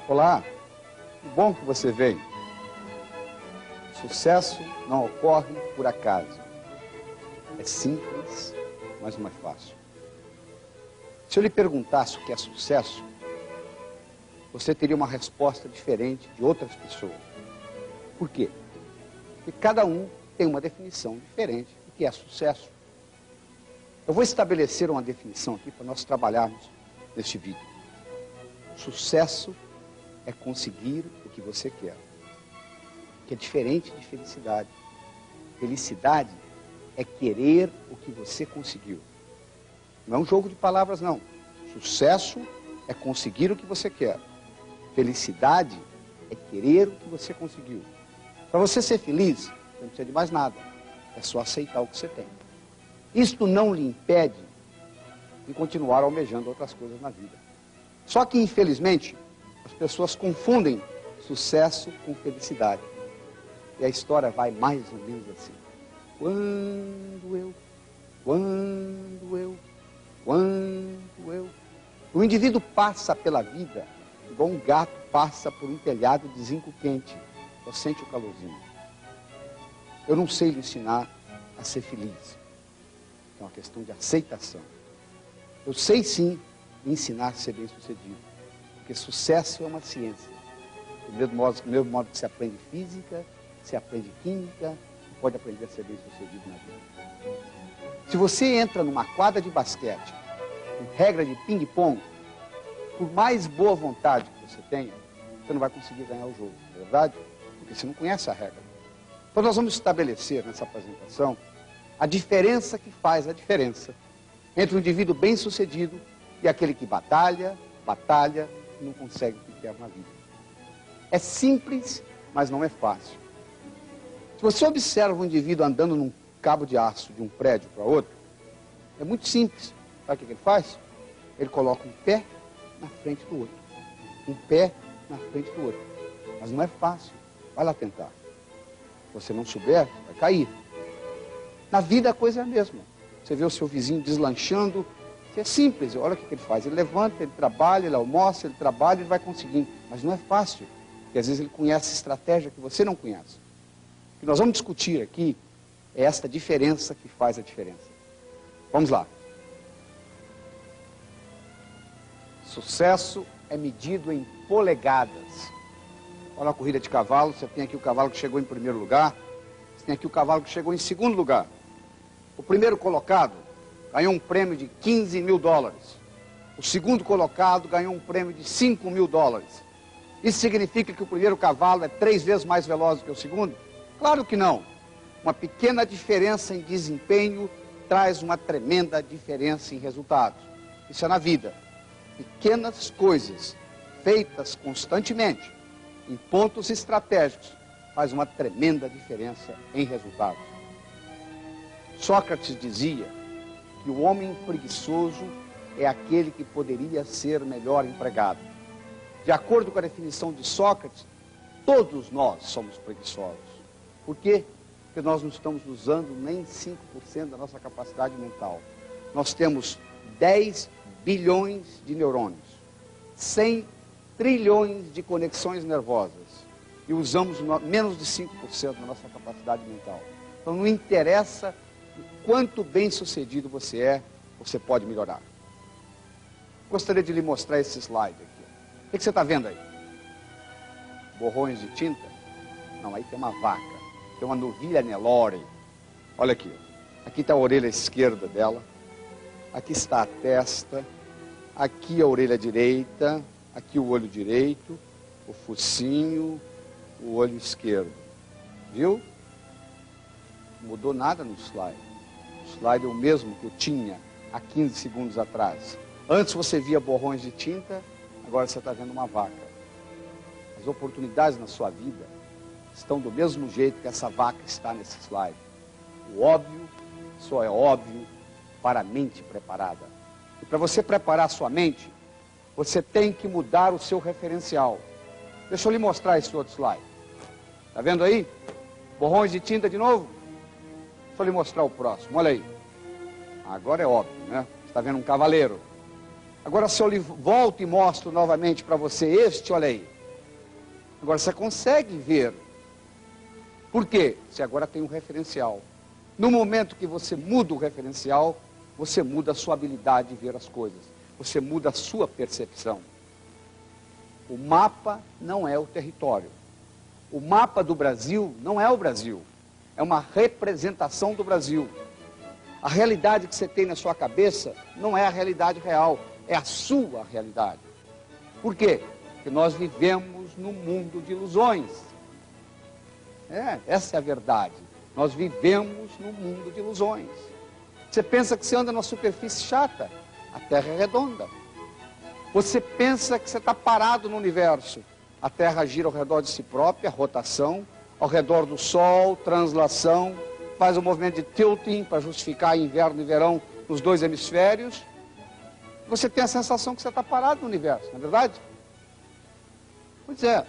Olá, que bom que você veio. Sucesso não ocorre por acaso. É simples, mas não é fácil. Se eu lhe perguntasse o que é sucesso, você teria uma resposta diferente de outras pessoas. Por quê? Porque cada um tem uma definição diferente do que é sucesso. Eu vou estabelecer uma definição aqui para nós trabalharmos neste vídeo. Sucesso é conseguir o que você quer, que é diferente de felicidade. Felicidade é querer o que você conseguiu. Não é um jogo de palavras, não. Sucesso é conseguir o que você quer. Felicidade é querer o que você conseguiu. Para você ser feliz, você não precisa de mais nada. É só aceitar o que você tem. Isto não lhe impede de continuar almejando outras coisas na vida. Só que, infelizmente, as pessoas confundem sucesso com felicidade. E a história vai mais ou menos assim. Quando eu... O indivíduo passa pela vida igual um gato passa por um telhado de zinco quente. Só sente o calorzinho. Eu não sei lhe ensinar a ser feliz. É uma questão de aceitação. Eu sei sim lhe ensinar a ser bem-sucedido. Porque sucesso é uma ciência. Do mesmo modo que se aprende física, se aprende química, pode aprender a ser bem-sucedido na vida. Se você entra numa quadra de basquete, com regra de ping-pong, por mais boa vontade que você tenha, você não vai conseguir ganhar o jogo, não é verdade? Porque você não conhece a regra. Então nós vamos estabelecer nessa apresentação a diferença que faz a diferença entre o indivíduo bem-sucedido e aquele que batalha e não consegue o que quer na vida. É simples, mas não é fácil. Se você observa um indivíduo andando num cabo de aço de um prédio para outro, é muito simples. Sabe o que ele faz? Ele coloca um pé na frente do outro. Um pé na frente do outro. Mas não é fácil. Vai lá tentar. Se você não souber, vai cair. Na vida a coisa é a mesma. Você vê o seu vizinho deslanchando. É simples. Olha o que ele faz. Ele levanta, ele trabalha, ele almoça, ele trabalha, ele vai conseguindo. Mas não é fácil. Porque às vezes ele conhece estratégia que você não conhece. O que nós vamos discutir aqui é esta diferença que faz a diferença. Vamos lá. Sucesso é medido em polegadas. Olha a corrida de cavalo, você tem aqui o cavalo que chegou em primeiro lugar, você tem aqui o cavalo que chegou em segundo lugar. O primeiro colocado ganhou um prêmio de 15 mil dólares. O segundo colocado ganhou um prêmio de 5 mil dólares. Isso significa que o primeiro cavalo é 3 vezes mais veloz do que o segundo? Claro que não. Uma pequena diferença em desempenho traz uma tremenda diferença em resultados. Isso é na vida. Pequenas coisas feitas constantemente em pontos estratégicos faz uma tremenda diferença em resultados. Sócrates dizia que o homem preguiçoso é aquele que poderia ser melhor empregado. De acordo com a definição de Sócrates, todos nós somos preguiçosos. Por quê? Porque nós não estamos usando nem 5% da nossa capacidade mental. Nós temos 10 bilhões de neurônios, 100 trilhões de conexões nervosas e usamos menos de 5% da nossa capacidade mental. Então não interessa o quanto bem sucedido você é, você pode melhorar. Gostaria de lhe mostrar esse slide aqui. O que você está vendo aí? Borrões de tinta? Não, aí tem uma vaca, tem uma novilha Nelore. Olha aqui, aqui está a orelha esquerda dela, aqui está a testa, aqui a orelha direita, aqui o olho direito, o focinho, o olho esquerdo. Viu? Não mudou nada no slide. O slide é o mesmo que eu tinha há 15 segundos atrás. Antes você via borrões de tinta, agora você está vendo uma vaca. As oportunidades na sua vida estão do mesmo jeito que essa vaca está nesse slide. O óbvio só é óbvio para a mente preparada. E para você preparar a sua mente, você tem que mudar o seu referencial. Deixa eu lhe mostrar esse outro slide. Está vendo aí? Borrões de tinta de novo? Deixa eu lhe mostrar o próximo, olha aí. Agora é óbvio, né? Você está vendo um cavaleiro. Agora se eu lhe volto e mostro novamente para você este, olha aí. Agora, você consegue ver. Por quê? Você agora tem um referencial. No momento que você muda o referencial, você muda a sua habilidade de ver as coisas. Você muda a sua percepção. O mapa não é o território. O mapa do Brasil não é o Brasil. É uma representação do Brasil. A realidade que você tem na sua cabeça não é a realidade real, é a sua realidade. Por quê? Porque nós vivemos num mundo de ilusões. Essa é a verdade. Nós vivemos num mundo de ilusões. Você pensa que você anda numa superfície chata, a Terra é redonda. Você pensa que você está parado no universo, a Terra gira ao redor de si própria, rotação, ao redor do Sol, translação, faz o movimento de tilting para justificar inverno e verão nos dois hemisférios. Você tem a sensação que você está parado no universo, não é verdade? Pois é,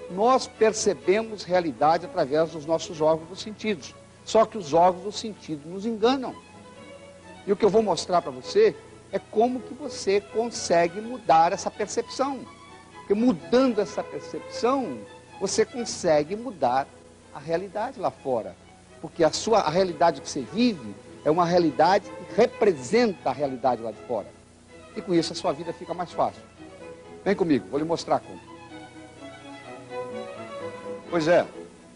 nós percebemos realidade através dos nossos órgãos dos sentidos. Só que os órgãos dos sentidos nos enganam. E o que eu vou mostrar para você é como que você consegue mudar essa percepção. Porque mudando essa percepção, você consegue mudar a realidade lá fora. Porque a realidade que você vive é uma realidade que representa a realidade lá de fora. E com isso a sua vida fica mais fácil. Vem comigo, vou lhe mostrar como. Pois é,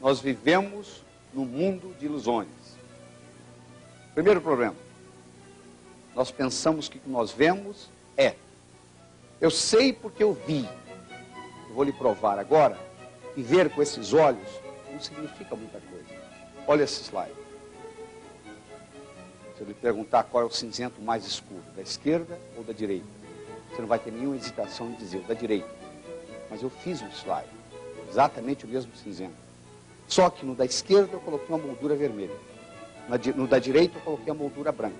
nós vivemos num mundo de ilusões. Primeiro problema, nós pensamos que o que nós vemos é. Eu sei porque eu vi. Eu vou lhe provar agora que ver com esses olhos não significa muita coisa. Olha esse slide. Se eu lhe perguntar qual é o cinzento mais escuro, da esquerda ou da direita, você não vai ter nenhuma hesitação em dizer o da direita. Mas eu fiz um slide, exatamente o mesmo cinzento. Só que no da esquerda eu coloquei uma moldura vermelha. No da direita eu coloquei a moldura branca.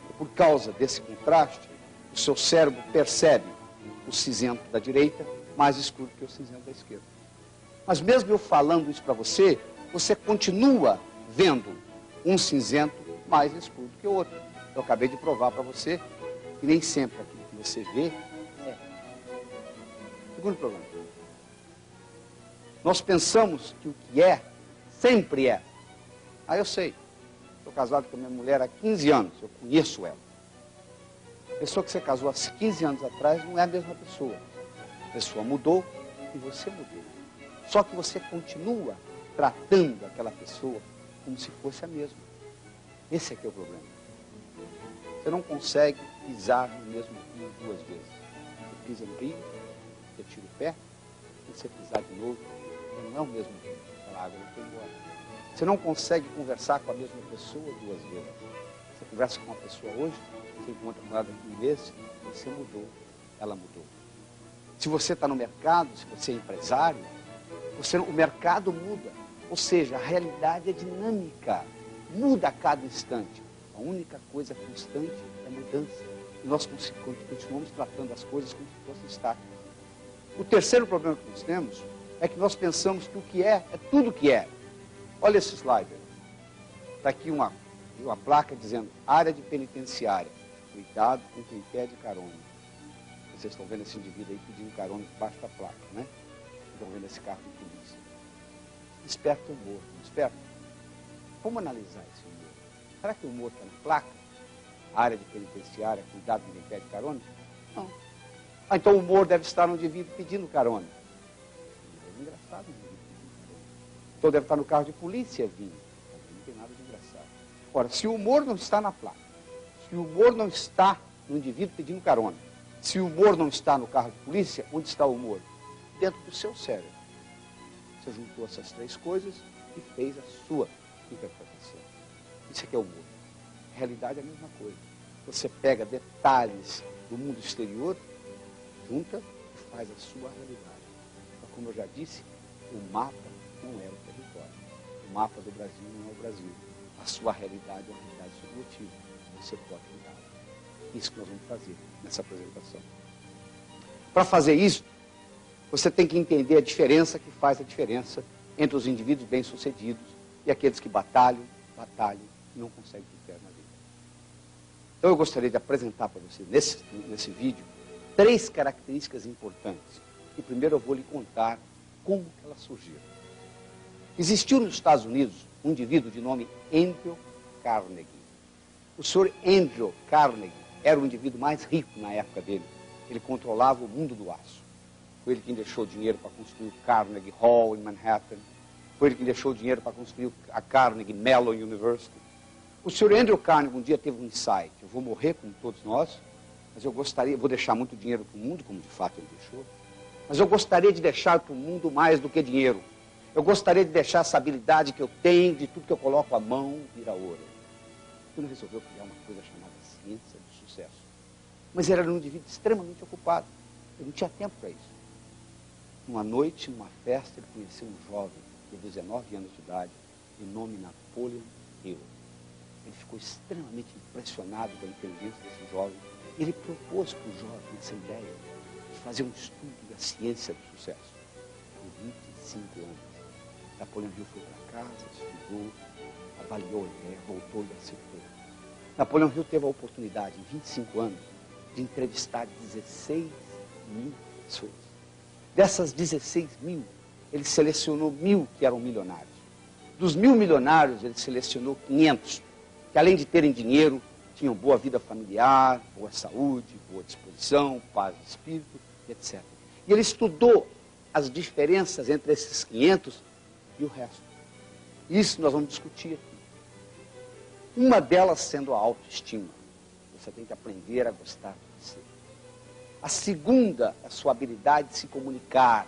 E por causa desse contraste, o seu cérebro percebe o cinzento da direita mais escuro que o cinzento da esquerda. Mas mesmo eu falando isso para você, você continua vendo um cinzento mais escuro que o outro. Eu acabei de provar para você que nem sempre aquilo que você vê é. Segundo problema. Nós pensamos que o que é, sempre é. Ah, eu sei. Estou casado com a minha mulher há 15 anos, eu conheço ela. A pessoa que você casou há 15 anos atrás não é a mesma pessoa. A pessoa mudou e você mudou. Só que você continua tratando aquela pessoa como se fosse a mesma. Esse é que é o problema. Você não consegue pisar no mesmo rio duas vezes. Você pisa no rio, você tira o pé, e você pisar de novo, não é o mesmo rio. Aquela água não foi embora. Você não consegue conversar com a mesma pessoa duas vezes. Você conversa com uma pessoa hoje, você encontra com ela daqui a um mês, você mudou, ela mudou. Se você está no mercado, se você é empresário, o mercado muda. Ou seja, a realidade é dinâmica, muda a cada instante. A única coisa constante é a mudança. E nós continuamos tratando as coisas como se fossem estáticas. O terceiro problema que nós temos é que nós pensamos que o que é tudo o que é. Olha esse slide. Está aqui uma placa dizendo área de penitenciária. Cuidado com quem pede carona. Vocês estão vendo esse indivíduo aí pedindo carona debaixo da placa, né? Estão vendo esse carro de polícia. Desperta o humor, desperta. Vamos analisar esse humor. Será que o humor está na placa? Área de penitenciária, cuidado com quem pede carona? Não. Ah, então o humor deve estar no indivíduo pedindo carona. É engraçado o indivíduo pedindo carona. Então deve estar no carro de polícia vindo. Não tem nada de engraçado. Ora, se o humor não está na placa, se o humor não está no indivíduo pedindo carona, se o humor não está no carro de polícia, onde está o humor? Dentro do seu cérebro. Você juntou essas três coisas e fez a sua interpretação. Isso aqui é o humor. A realidade é a mesma coisa. Você pega detalhes do mundo exterior, junta e faz a sua realidade. Mas, como eu já disse, o mapa não é o território. O mapa do Brasil não é o Brasil. A sua realidade é uma realidade subjetiva. Você pode mudar. Isso que nós vamos fazer nessa apresentação. Para fazer isso, você tem que entender a diferença que faz a diferença entre os indivíduos bem-sucedidos e aqueles que batalham e não conseguem ter na vida. Então eu gostaria de apresentar para você, nesse vídeo, 3 características importantes. E primeiro eu vou lhe contar como elas surgiram. Existiu nos Estados Unidos um indivíduo de nome Andrew Carnegie. O senhor Andrew Carnegie era o indivíduo mais rico na época dele. Ele controlava o mundo do aço. Foi ele quem deixou dinheiro para construir o Carnegie Hall em Manhattan. Foi ele quem deixou dinheiro para construir a Carnegie Mellon University. O senhor Andrew Carnegie um dia teve um insight. Eu vou morrer como todos nós, mas eu gostaria, vou deixar muito dinheiro para o mundo, como de fato ele deixou, mas eu gostaria de deixar para o mundo mais do que dinheiro. Eu gostaria de deixar essa habilidade que eu tenho, de tudo que eu coloco a mão, vira ouro. Ele resolveu criar uma coisa chamada ciência do sucesso. Mas ele era um indivíduo extremamente ocupado. Ele não tinha tempo para isso. Uma noite, numa festa, ele conheceu um jovem de 19 anos de idade, de nome Napoleon Hill. Ele ficou extremamente impressionado com a inteligência desse jovem. Ele propôs para o jovem essa ideia de fazer um estudo da ciência do sucesso. Por 25 anos. Napoleon Hill foi para casa, estudou, avaliou a ideia, voltou e aceitou. Napoleon Hill teve a oportunidade, em 25 anos, de entrevistar 16 mil pessoas. Dessas 16 mil, ele selecionou 1.000 que eram milionários. Dos 1.000 milionários, ele selecionou 500, que além de terem dinheiro, tinham boa vida familiar, boa saúde, boa disposição, paz de espírito, etc. E ele estudou as diferenças entre esses 500 e o resto. Isso nós vamos discutir aqui. Uma delas sendo a autoestima. Você tem que aprender a gostar de você. A segunda é a sua habilidade de se comunicar.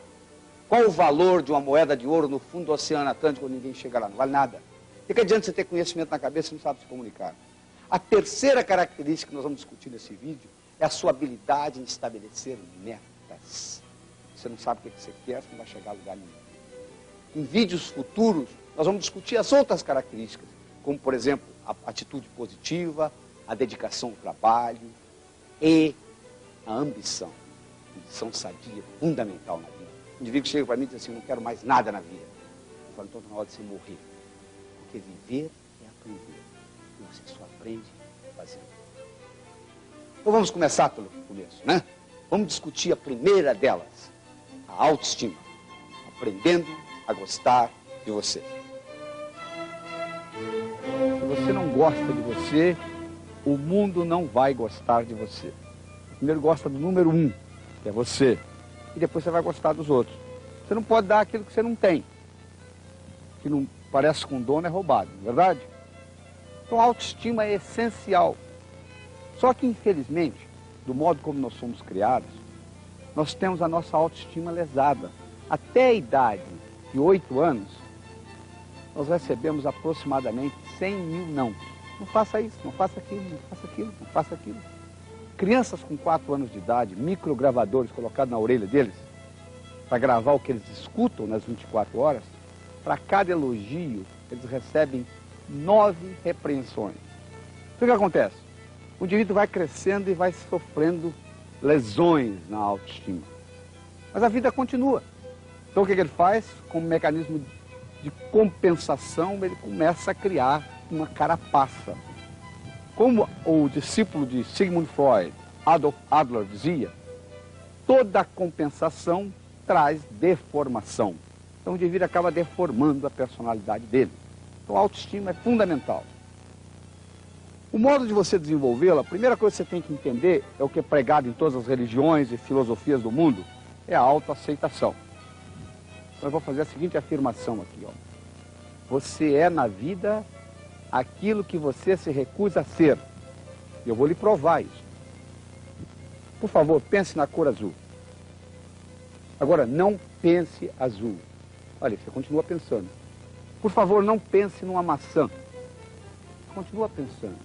Qual o valor de uma moeda de ouro no fundo do Oceano Atlântico quando ninguém chega lá? Não vale nada. O que adianta você ter conhecimento na cabeça e não sabe se comunicar? A terceira característica que nós vamos discutir nesse vídeo é a sua habilidade em estabelecer metas. Você não sabe o que você quer, você não vai chegar a lugar nenhum. Em vídeos futuros, nós vamos discutir as outras características, como, por exemplo, a atitude positiva, a dedicação ao trabalho e a ambição. A ambição sadia é fundamental na vida. O indivíduo chega para mim e diz assim, eu não quero mais nada na vida. Eu falo, então está na hora de você morrer. Porque viver é aprender. E você só aprende fazendo. Então vamos começar pelo começo, né? Vamos discutir a primeira delas, a autoestima. Aprendendo a gostar de você. Se você não gosta de você, o mundo não vai gostar de você. Primeiro gosta do número 1, que é você. E depois você vai gostar dos outros. Você não pode dar aquilo que você não tem. Que não parece com dono é roubado, não é verdade? Então a autoestima é essencial. Só que, infelizmente, do modo como nós somos criados, nós temos a nossa autoestima lesada. Até a idade de 8 anos, nós recebemos aproximadamente 100 mil não. Não faça isso, não faça aquilo, não faça aquilo, não faça aquilo. Crianças com 4 anos de idade, microgravadores colocados na orelha deles, para gravar o que eles escutam nas 24 horas, para cada elogio, eles recebem 9 repreensões. Então o que acontece? O indivíduo vai crescendo e vai sofrendo lesões na autoestima. Mas a vida continua. Então o que ele faz? Como mecanismo de compensação, ele começa a criar uma carapaça. Como o discípulo de Sigmund Freud, Adolf Adler, dizia, toda compensação traz deformação. Então o indivíduo acaba deformando a personalidade dele. Então a autoestima é fundamental. O modo de você desenvolvê-la, a primeira coisa que você tem que entender, é o que é pregado em todas as religiões e filosofias do mundo, é a autoaceitação. Então eu vou fazer a seguinte afirmação aqui, ó. Você é na vida aquilo que você se recusa a ser. E eu vou lhe provar isso. Por favor, pense na cor azul. Agora, não pense azul. Olha, você continua pensando. Por favor, não pense numa maçã. Continua pensando.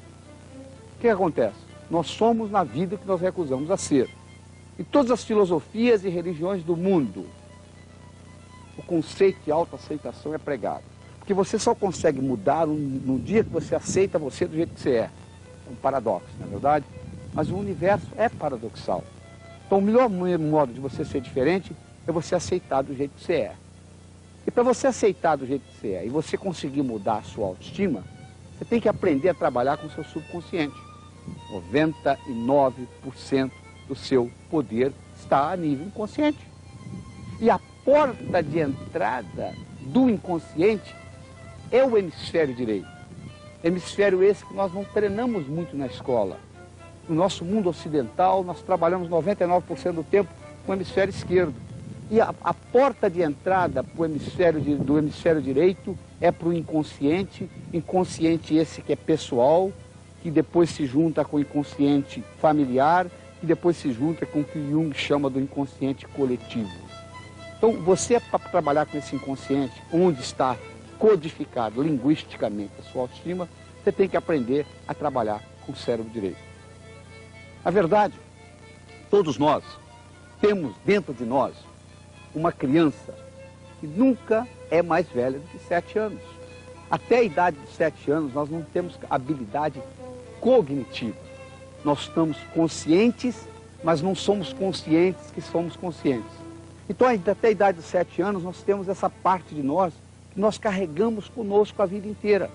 O que acontece? Nós somos na vida o que nós recusamos a ser. Em todas as filosofias e religiões do mundo, o conceito de autoaceitação é pregado. Porque você só consegue mudar no dia que você aceita você do jeito que você é. É um paradoxo, não é verdade? Mas o universo é paradoxal. Então o melhor modo de você ser diferente é você aceitar do jeito que você é. E para você aceitar do jeito que você é e você conseguir mudar a sua autoestima, você tem que aprender a trabalhar com o seu subconsciente. 99% do seu poder está a nível inconsciente. E a porta de entrada do inconsciente é o hemisfério direito. Hemisfério esse que nós não treinamos muito na escola. No nosso mundo ocidental, nós trabalhamos 99% do tempo com o hemisfério esquerdo. E a porta de entrada do hemisfério direito é para o inconsciente esse que é pessoal, que depois se junta com o inconsciente familiar, que depois se junta com o que Jung chama do inconsciente coletivo. Então, você, para trabalhar com esse inconsciente, onde está codificado linguisticamente a sua autoestima, você tem que aprender a trabalhar com o cérebro direito. Na verdade, todos nós temos dentro de nós uma criança que nunca é mais velha do que 7 anos. Até a idade de 7 anos, nós não temos habilidade cognitiva. Nós estamos conscientes, mas não somos conscientes que somos conscientes. Então, até a idade de 7 anos, nós temos essa parte de nós que nós carregamos conosco a vida inteira.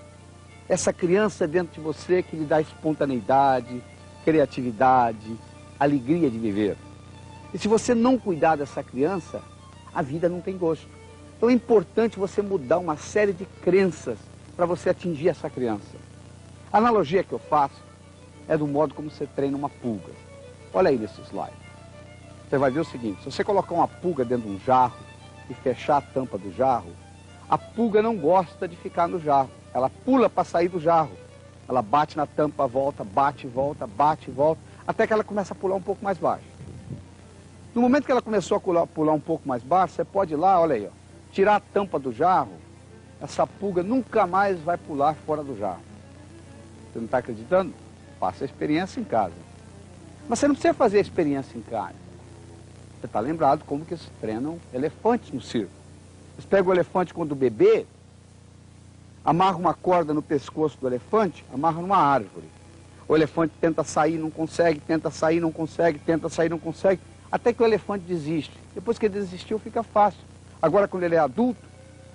Essa criança dentro de você que lhe dá espontaneidade, criatividade, alegria de viver. E se você não cuidar dessa criança, a vida não tem gosto. Então é importante você mudar uma série de crenças para você atingir essa criança. A analogia que eu faço é do modo como você treina uma pulga. Olha aí nesse slide. Você vai ver o seguinte, se você colocar uma pulga dentro de um jarro e fechar a tampa do jarro, a pulga não gosta de ficar no jarro. Ela pula para sair do jarro. Ela bate na tampa, volta, bate e volta, até que ela começa a pular um pouco mais baixo. No momento que ela começou a pular um pouco mais baixo, você pode ir lá, olha aí, ó, tirar a tampa do jarro, essa pulga nunca mais vai pular fora do jarro. Você não está acreditando? Faça a experiência em casa. Mas você não precisa fazer a experiência em casa. Você está lembrado como que eles treinam elefantes no circo. Eles pegam o elefante quando bebê, amarram uma corda no pescoço do elefante, amarram numa árvore. O elefante tenta sair, não consegue, tenta sair, não consegue, tenta sair, não consegue, até que o elefante desiste. Depois que ele desistiu, fica fácil. Agora, quando ele é adulto,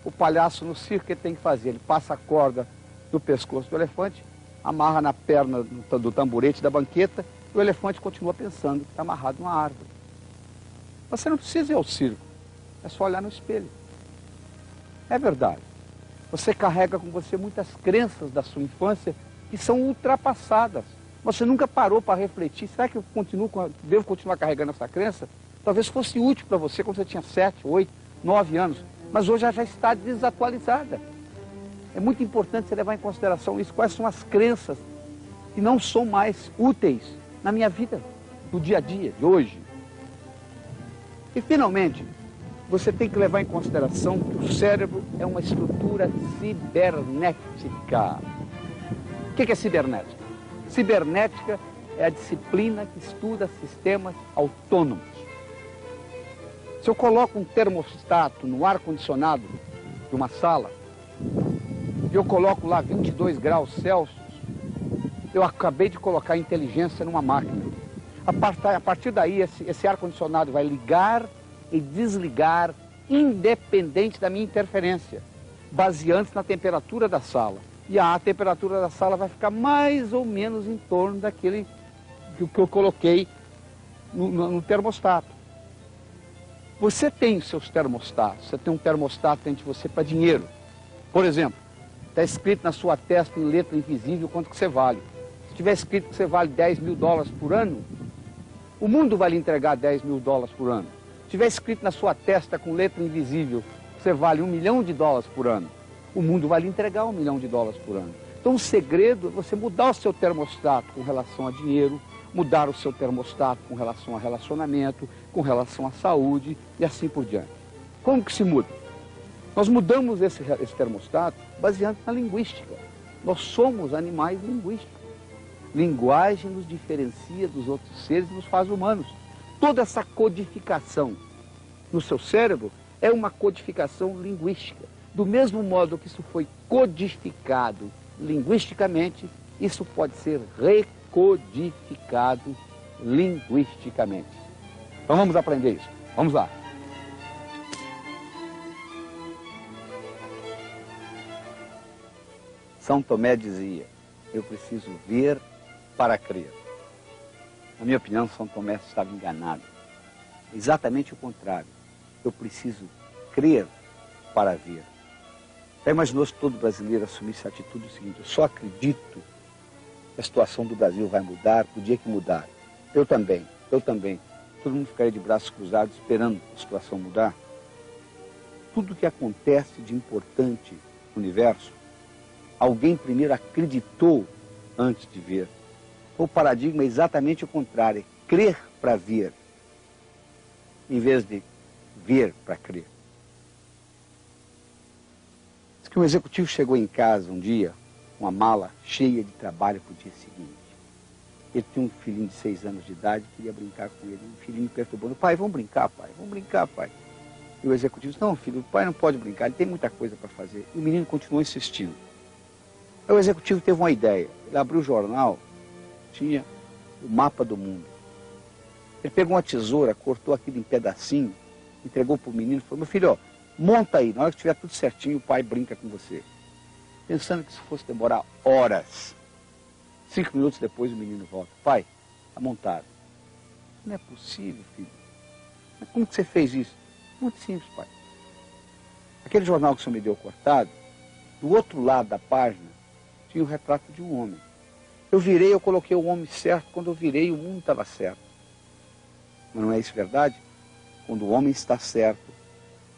o palhaço no circo, o que ele tem que fazer? Ele passa a corda no pescoço do elefante, amarra na perna do tamborete da banqueta, e o elefante continua pensando que está amarrado numa árvore. Você não precisa ir ao circo, é só olhar no espelho. É verdade. Você carrega com você muitas crenças da sua infância que são ultrapassadas. Você nunca parou para refletir, será que eu devo continuar carregando essa crença? Talvez fosse útil para você quando você tinha 7, 8, 9 anos, mas hoje ela já está desatualizada. É muito importante você levar em consideração isso, quais são as crenças que não são mais úteis na minha vida, no dia a dia, de hoje. E finalmente, você tem que levar em consideração que o cérebro é uma estrutura cibernética. O que é cibernética? Cibernética é a disciplina que estuda sistemas autônomos. Se eu coloco um termostato no ar-condicionado de uma sala, e eu coloco lá 22 graus Celsius, eu acabei de colocar inteligência numa máquina. A partir daí, esse ar-condicionado vai ligar e desligar, independente da minha interferência, baseando-se na temperatura da sala. E a temperatura da sala vai ficar mais ou menos em torno daquele que eu coloquei no termostato. Você tem os seus termostatos, você tem um termostato dentro de você para dinheiro. Por exemplo, está escrito na sua testa em letra invisível quanto que você vale. Se tiver escrito que você vale 10 mil dólares por ano, o mundo vai lhe entregar 10 mil dólares por ano. Se tiver escrito na sua testa com letra invisível que você vale 1 milhão de dólares por ano, o mundo vai lhe entregar 1 milhão de dólares por ano. Então o segredo é você mudar o seu termostato com relação a dinheiro, mudar o seu termostato com relação a relacionamento, com relação à saúde e assim por diante. Como que se muda? Nós mudamos esse termostato baseado na linguística. Nós somos animais linguísticos. Linguagem nos diferencia dos outros seres e nos faz humanos. Toda essa codificação no seu cérebro é uma codificação linguística. Do mesmo modo que isso foi codificado linguisticamente, isso pode ser recodificado linguisticamente. Então vamos aprender isso. Vamos lá. São Tomé dizia, eu preciso ver para crer. Na minha opinião, São Tomé estava enganado. Exatamente o contrário. Eu preciso crer para ver. Já imaginou se todo brasileiro assumisse a atitude do seguinte: eu só acredito que a situação do Brasil vai mudar no dia que mudar. Eu também. Todo mundo ficaria de braços cruzados esperando a situação mudar. Tudo que acontece de importante no universo, alguém primeiro acreditou antes de ver. O paradigma é exatamente o contrário, é crer para ver, em vez de ver para crer. Diz que um executivo chegou em casa um dia, com uma mala cheia de trabalho para o dia seguinte. Ele tinha um filhinho de 6 anos de idade, queria brincar com ele. O filhinho perturbando: pai, vamos brincar, pai, vamos brincar, pai. E o executivo disse: não, filho, o pai não pode brincar, ele tem muita coisa para fazer. E o menino continuou insistindo. Aí o executivo teve uma ideia. Ele abriu o jornal, tinha o mapa do mundo. Ele pegou uma tesoura, cortou aquilo em pedacinho, entregou para o menino e falou: meu filho, ó, monta aí, na hora que estiver tudo certinho, o pai brinca com você. Pensando que isso fosse demorar horas. 5 minutos depois o menino volta: pai, está montado. Não é possível, filho. Mas como que você fez isso? Muito simples, pai. Aquele jornal que o senhor me deu cortado, do outro lado da página, tinha o retrato de um homem. Eu virei, eu coloquei o homem certo. Quando eu virei, o mundo estava certo. Mas não é isso verdade? Quando o homem está certo,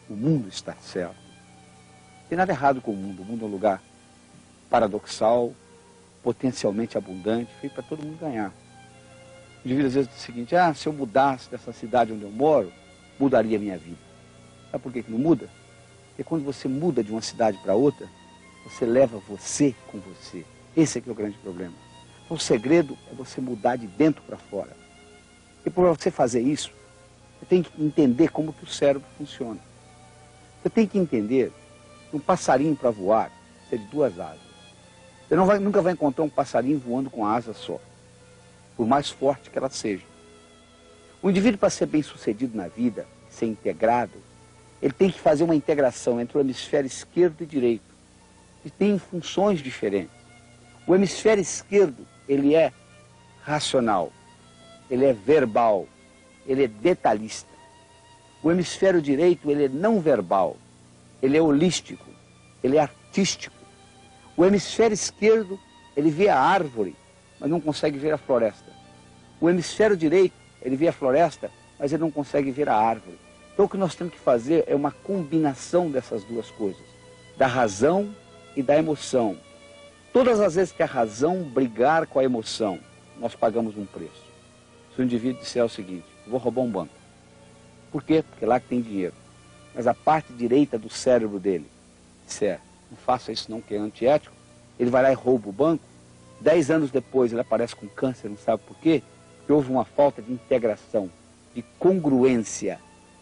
o mundo está certo. Não tem nada errado com o mundo. O mundo é um lugar paradoxal, potencialmente abundante, feito para todo mundo ganhar. O indivíduo às vezes diz o seguinte: se eu mudasse dessa cidade onde eu moro, mudaria a minha vida. Sabe por que não muda? Porque quando você muda de uma cidade para outra, você leva você com você. Esse é que é o grande problema. Então, o segredo é você mudar de dentro para fora. E para você fazer isso, você tem que entender como que o cérebro funciona. Você tem que entender que um passarinho para voar precisa de 2 asas. Você nunca vai encontrar um passarinho voando com a asa só, por mais forte que ela seja. O indivíduo, para ser bem sucedido na vida, ser integrado, ele tem que fazer uma integração entre o hemisfério esquerdo e direito, que tem funções diferentes. O hemisfério esquerdo, ele é racional, ele é verbal, ele é detalhista. O hemisfério direito, ele é não verbal, ele é holístico, ele é artístico. O hemisfério esquerdo, ele vê a árvore, mas não consegue ver a floresta. O hemisfério direito, ele vê a floresta, mas ele não consegue ver a árvore. Então o que nós temos que fazer é uma combinação dessas duas coisas, da razão e da emoção. Todas as vezes que a razão brigar com a emoção, nós pagamos um preço. Se o indivíduo disser o seguinte: vou roubar um banco. Por quê? Porque lá que tem dinheiro. Mas a parte direita do cérebro dele disser: não faça isso não, que é antiético, ele vai lá e rouba o banco. 10 anos depois ele aparece com câncer, não sabe por quê? Porque houve uma falta de integração, de congruência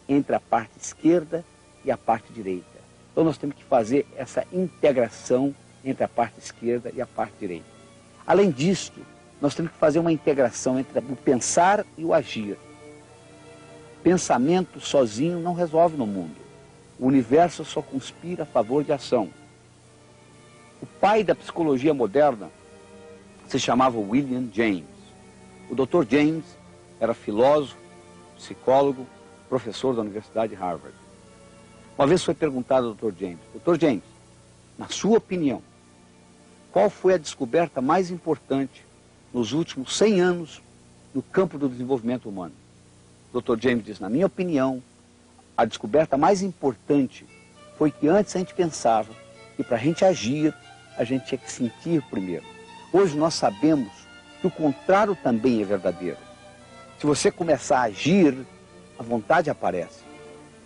entre a parte esquerda e a parte direita. Então nós temos que fazer essa integração entre a parte esquerda e a parte direita. Além disso, nós temos que fazer uma integração entre o pensar e o agir. Pensamento sozinho não resolve no mundo. O universo só conspira a favor de ação. O pai da psicologia moderna se chamava William James. O Dr. James era filósofo, psicólogo, professor da Universidade de Harvard. Uma vez foi perguntado ao Dr. James: Dr. James, na sua opinião, qual foi a descoberta mais importante nos últimos 100 anos no campo do desenvolvimento humano? O Dr. James diz: na minha opinião, a descoberta mais importante foi que antes a gente pensava que para a gente agir, a gente tinha que sentir primeiro. Hoje nós sabemos que o contrário também é verdadeiro. Se você começar a agir, a vontade aparece.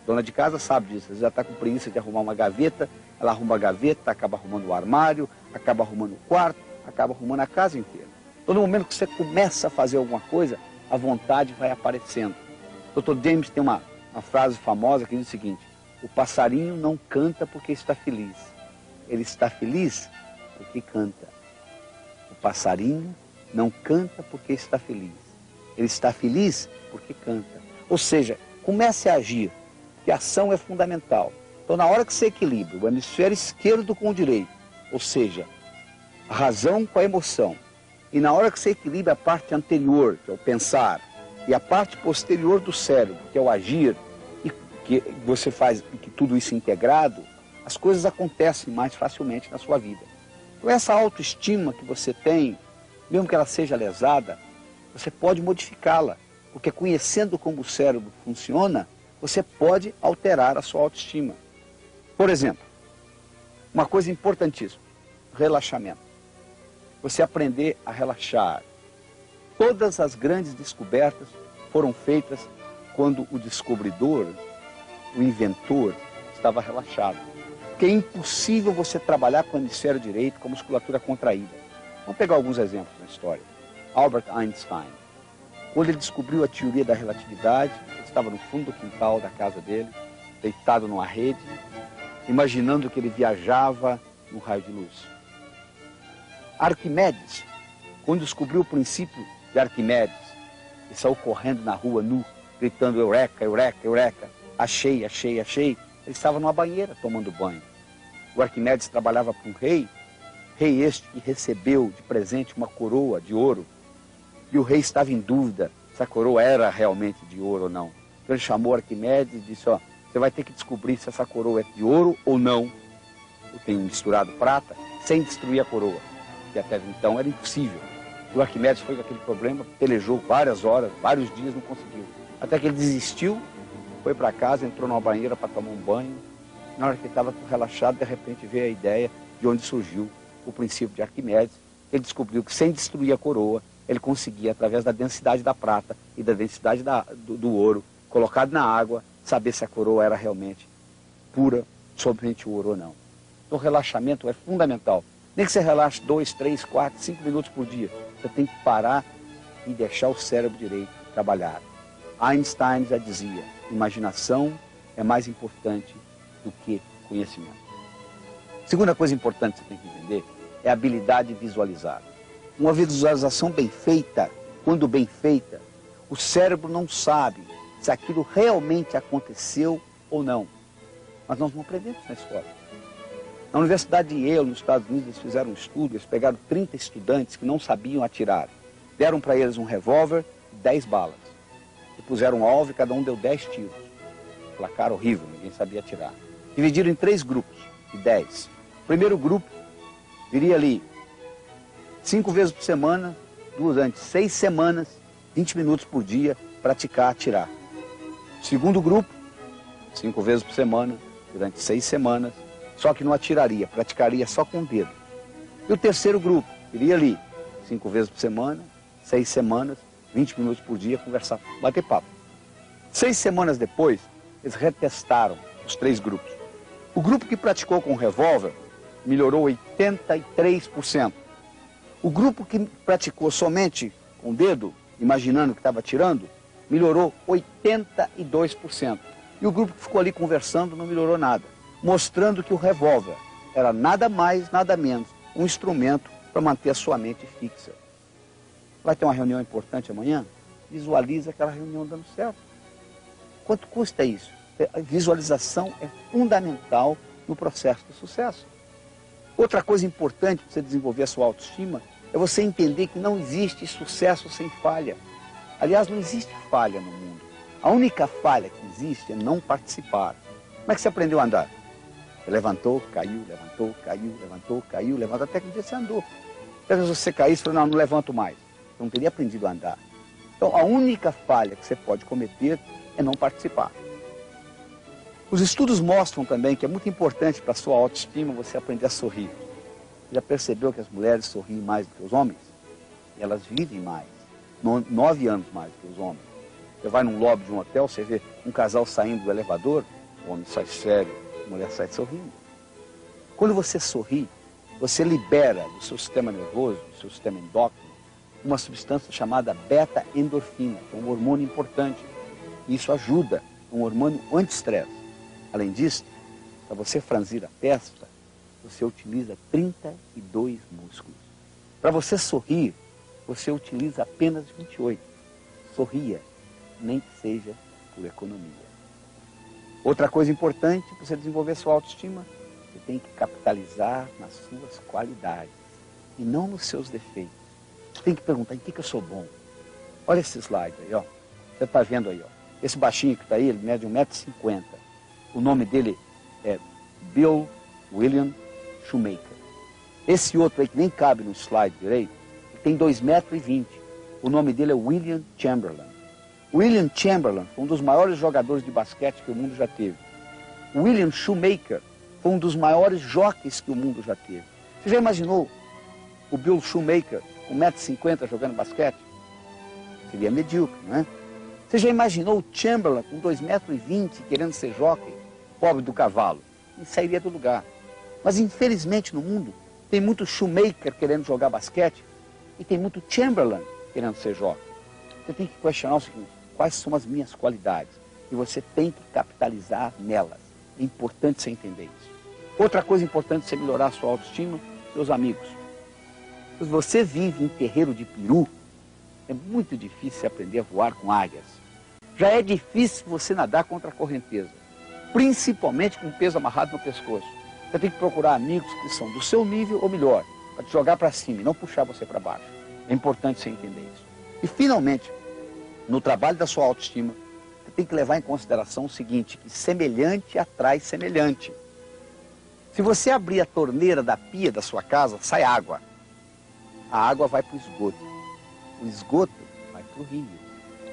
Dona de casa sabe disso. Você já está com preguiça de arrumar uma gaveta, ela arruma a gaveta, acaba arrumando o armário, acaba arrumando o quarto, acaba arrumando a casa inteira. Então, no momento que você começa a fazer alguma coisa, a vontade vai aparecendo. O Dr. James tem uma frase famosa que diz o seguinte: o passarinho não canta porque está feliz. Ele está feliz porque canta. O passarinho não canta porque está feliz. Ele está feliz porque canta. Ou seja, comece a agir, que a ação é fundamental. Então, na hora que você equilibra o hemisfério esquerdo com o direito, ou seja, a razão com a emoção, e na hora que você equilibra a parte anterior, que é o pensar, e a parte posterior do cérebro, que é o agir, e que você faz que tudo isso integrado, as coisas acontecem mais facilmente na sua vida. Então essa autoestima que você tem, mesmo que ela seja lesada, você pode modificá-la, porque conhecendo como o cérebro funciona, você pode alterar a sua autoestima. Por exemplo, uma coisa importantíssima, relaxamento. Você aprender a relaxar. Todas as grandes descobertas foram feitas quando o descobridor, o inventor, estava relaxado. Porque é impossível você trabalhar com o hemisfério direito com a musculatura contraída. Vamos pegar alguns exemplos na história. Albert Einstein, quando ele descobriu a teoria da relatividade, ele estava no fundo do quintal da casa dele, deitado numa rede, imaginando que ele viajava num raio de luz. Arquimedes, quando descobriu o princípio de Arquimedes, ele saiu correndo na rua nu, gritando eureka, eureka, eureka, achei, achei, achei. Ele estava numa banheira tomando banho. O Arquimedes trabalhava para um rei este que recebeu de presente uma coroa de ouro, e o rei estava em dúvida se a coroa era realmente de ouro ou não. Então ele chamou Arquimedes e disse, ó, você vai ter que descobrir se essa coroa é de ouro ou não, ou tem misturado prata, sem destruir a coroa, que até então era impossível. O Arquimedes foi com aquele problema, pelejou várias horas, vários dias, não conseguiu. Até que ele desistiu, foi para casa, entrou numa banheira para tomar um banho. Na hora que ele estava relaxado, de repente veio a ideia de onde surgiu o princípio de Arquimedes. Ele descobriu que sem destruir a coroa, ele conseguia, através da densidade da prata e da densidade do ouro, colocado na água, saber se a coroa era realmente pura, somente ouro ou não. Então o relaxamento é fundamental. Nem que você relaxe 2, 3, 4, 5 minutos por dia. Você tem que parar e deixar o cérebro direito trabalhar. Einstein já dizia, imaginação é mais importante do que conhecimento. Segunda coisa importante que você tem que entender é a habilidade de visualizar. Uma visualização bem feita, quando bem feita, o cérebro não sabe se aquilo realmente aconteceu ou não. Mas nós não aprendemos na escola. Na Universidade de Yale, nos Estados Unidos, eles fizeram um estudo, eles pegaram 30 estudantes que não sabiam atirar. Deram para eles um revólver e 10 balas. E puseram um alvo e cada um deu 10 tiros. Placar horrível, ninguém sabia atirar. Dividiram em 3 grupos de 10. O primeiro grupo viria ali 5 vezes por semana, durante 6 semanas, 20 minutos por dia, praticar atirar. O segundo grupo, 5 vezes por semana, durante 6 semanas, só que não atiraria, praticaria só com o dedo. E o terceiro grupo, iria ali, 5 vezes por semana, 6 semanas, 20 minutos por dia, conversar, bater papo. 6 semanas depois, eles retestaram os 3 grupos. O grupo que praticou com o revólver melhorou 83%. O grupo que praticou somente com o dedo, imaginando que estava atirando, melhorou 82%. E o grupo que ficou ali conversando não melhorou nada, mostrando que o revólver era nada mais, nada menos, um instrumento para manter a sua mente fixa. Vai ter uma reunião importante amanhã? Visualiza aquela reunião dando certo. Quanto custa isso? A visualização é fundamental no processo do sucesso. Outra coisa importante para você desenvolver a sua autoestima é você entender que não existe sucesso sem falha. Aliás, não existe falha no mundo. A única falha que existe é não participar. Como é que você aprendeu a andar? Você levantou, caiu, levantou, caiu, levantou, caiu, levantou, até que um dia você andou. Às vezes você caísse e falou, não levanto mais. Você não teria aprendido a andar. Então, a única falha que você pode cometer é não participar. Os estudos mostram também que é muito importante para a sua autoestima você aprender a sorrir. Já percebeu que as mulheres sorriem mais do que os homens? E elas vivem mais, 9 anos mais do que os homens. Você vai num lobby de um hotel, você vê um casal saindo do elevador, o homem sai sério, a mulher sai sorrindo. Quando você sorri, você libera do seu sistema nervoso, do seu sistema endócrino, uma substância chamada beta-endorfina, que é um hormônio importante. E isso ajuda, um hormônio anti-estresse. Além disso, para você franzir a testa, você utiliza 32 músculos. Para você sorrir, você utiliza apenas 28. Sorria, nem que seja por economia. Outra coisa importante para você desenvolver sua autoestima, você tem que capitalizar nas suas qualidades e não nos seus defeitos. Você tem que perguntar em que eu sou bom. Olha esse slide aí, ó. Você está vendo aí, ó. Esse baixinho que está aí, ele mede 1,50 m. O nome dele é Bill William Shoemaker. Esse outro aí, que nem cabe no slide direito, tem 2,20 m. O nome dele é William Chamberlain. William Chamberlain foi um dos maiores jogadores de basquete que o mundo já teve. William Shoemaker foi um dos maiores jockeys que o mundo já teve. Você já imaginou o Bill Shoemaker com 1,50 m jogando basquete? Seria medíocre, não é? Você já imaginou o Chamberlain com 2,20 m querendo ser jockey? Pobre do cavalo. Não sairia do lugar. Mas infelizmente no mundo tem muito Shoemaker querendo jogar basquete e tem muito Chamberlain querendo ser jockey. Você tem que questionar o seguinte: quais são as minhas qualidades? E você tem que capitalizar nelas. É importante você entender isso. Outra coisa importante é você melhorar a sua autoestima, seus amigos. Se você vive em terreiro de peru, é muito difícil você aprender a voar com águias. Já é difícil você nadar contra a correnteza, principalmente com peso amarrado no pescoço. Você tem que procurar amigos que são do seu nível ou melhor, para te jogar para cima e não puxar você para baixo. É importante você entender isso. E finalmente, no trabalho da sua autoestima, você tem que levar em consideração o seguinte, que semelhante atrai semelhante. Se você abrir a torneira da pia da sua casa, sai água. A água vai para o esgoto. O esgoto vai para o rio.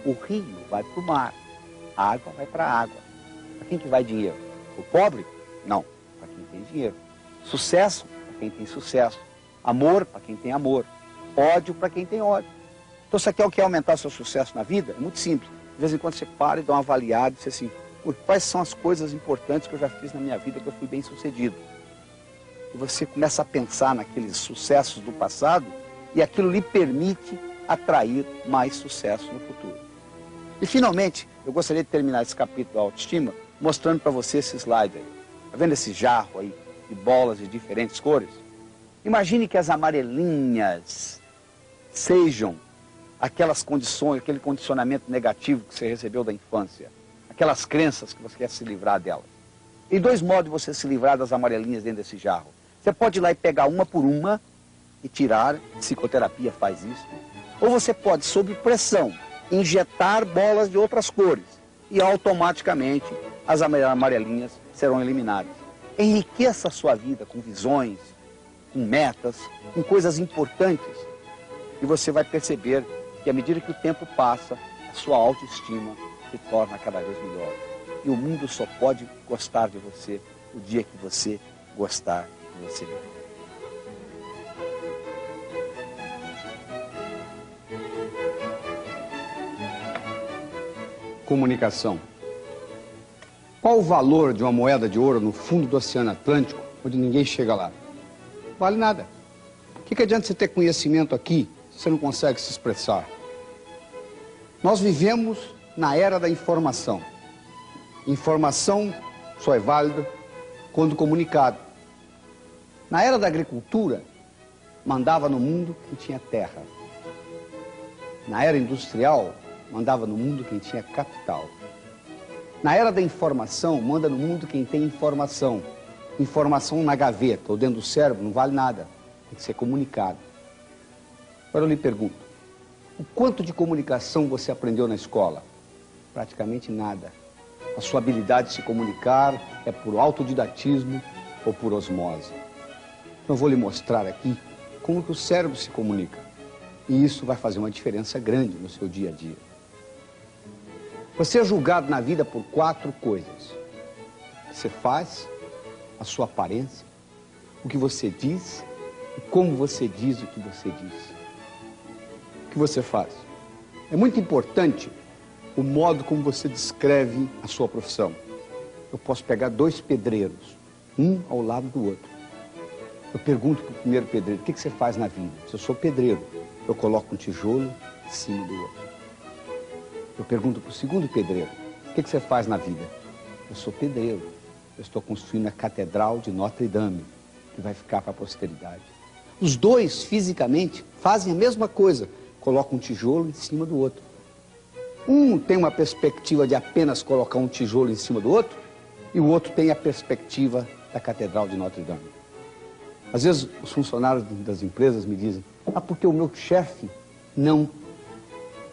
O rio vai para o mar. A água vai para a água. Para quem que vai dinheiro? O pobre? Não. Para quem tem dinheiro. Sucesso? Para quem tem sucesso. Amor? Para quem tem amor. Ódio? Para quem tem ódio. Então, você quer o que é aumentar seu sucesso na vida? É muito simples. De vez em quando você para e dá uma avaliada e diz assim, quais são as coisas importantes que eu já fiz na minha vida que eu fui bem sucedido? E você começa a pensar naqueles sucessos do passado e aquilo lhe permite atrair mais sucesso no futuro. E finalmente, eu gostaria de terminar esse capítulo da autoestima mostrando para você esse slide aí. Está vendo esse jarro aí de bolas de diferentes cores? Imagine que as amarelinhas sejam aquelas condições, aquele condicionamento negativo que você recebeu da infância, aquelas crenças que você quer se livrar delas. Tem dois modos de você se livrar das amarelinhas dentro desse jarro. Você pode ir lá e pegar uma por uma e tirar, psicoterapia faz isso. Ou você pode, sob pressão, injetar bolas de outras cores e automaticamente as amarelinhas serão eliminadas. Enriqueça a sua vida com visões, com metas, com coisas importantes e você vai perceber que à medida que o tempo passa, a sua autoestima se torna cada vez melhor. E o mundo só pode gostar de você o dia que você gostar de você mesmo. Comunicação. Qual o valor de uma moeda de ouro no fundo do Oceano Atlântico, onde ninguém chega lá? Vale nada. O que adianta você ter conhecimento aqui se você não consegue se expressar? Nós vivemos na era da informação. Informação só é válida quando comunicada. Na era da agricultura, mandava no mundo quem tinha terra. Na era industrial, mandava no mundo quem tinha capital. Na era da informação, manda no mundo quem tem informação. Informação na gaveta ou dentro do cérebro não vale nada. Tem que ser comunicado. Agora eu lhe pergunto, o quanto de comunicação você aprendeu na escola? Praticamente nada. A sua habilidade de se comunicar é por autodidatismo ou por osmose. Então eu vou lhe mostrar aqui como que o cérebro se comunica. E isso vai fazer uma diferença grande no seu dia a dia. Você é julgado na vida por 4 coisas. O que você faz, a sua aparência, o que você diz e como você diz o que você diz. O que você faz? É muito importante o modo como você descreve a sua profissão. Eu posso pegar 2 pedreiros, um ao lado do outro. Eu pergunto para o primeiro pedreiro, o que você faz na vida? Se eu sou pedreiro, eu coloco um tijolo em cima do outro. Eu pergunto para o segundo pedreiro, o que você faz na vida? Eu sou pedreiro, eu estou construindo a Catedral de Notre Dame, que vai ficar para a posteridade. Os 2, fisicamente, fazem a mesma coisa, colocam um tijolo em cima do outro. Um tem uma perspectiva de apenas colocar um tijolo em cima do outro, e o outro tem a perspectiva da Catedral de Notre Dame. Às vezes, os funcionários das empresas me dizem, porque o meu chefe não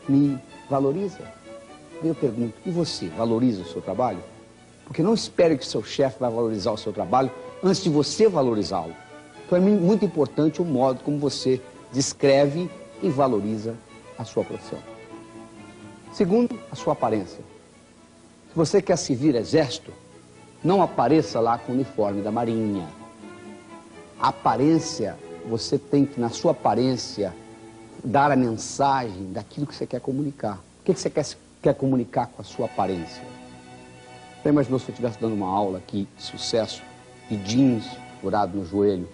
me valoriza. Eu pergunto, e você, valoriza o seu trabalho? Porque não espere que o seu chefe vai valorizar o seu trabalho antes de você valorizá-lo. Então é muito importante o modo como você descreve e valoriza a sua profissão. Segundo, a sua aparência. Se você quer servir exército, não apareça lá com o uniforme da Marinha. A aparência, você tem que, na sua aparência, dar a mensagem daquilo que você quer comunicar. O que você quer comunicar com a sua aparência? Você imaginou se eu estivesse dando uma aula aqui de sucesso, de jeans furado no joelho,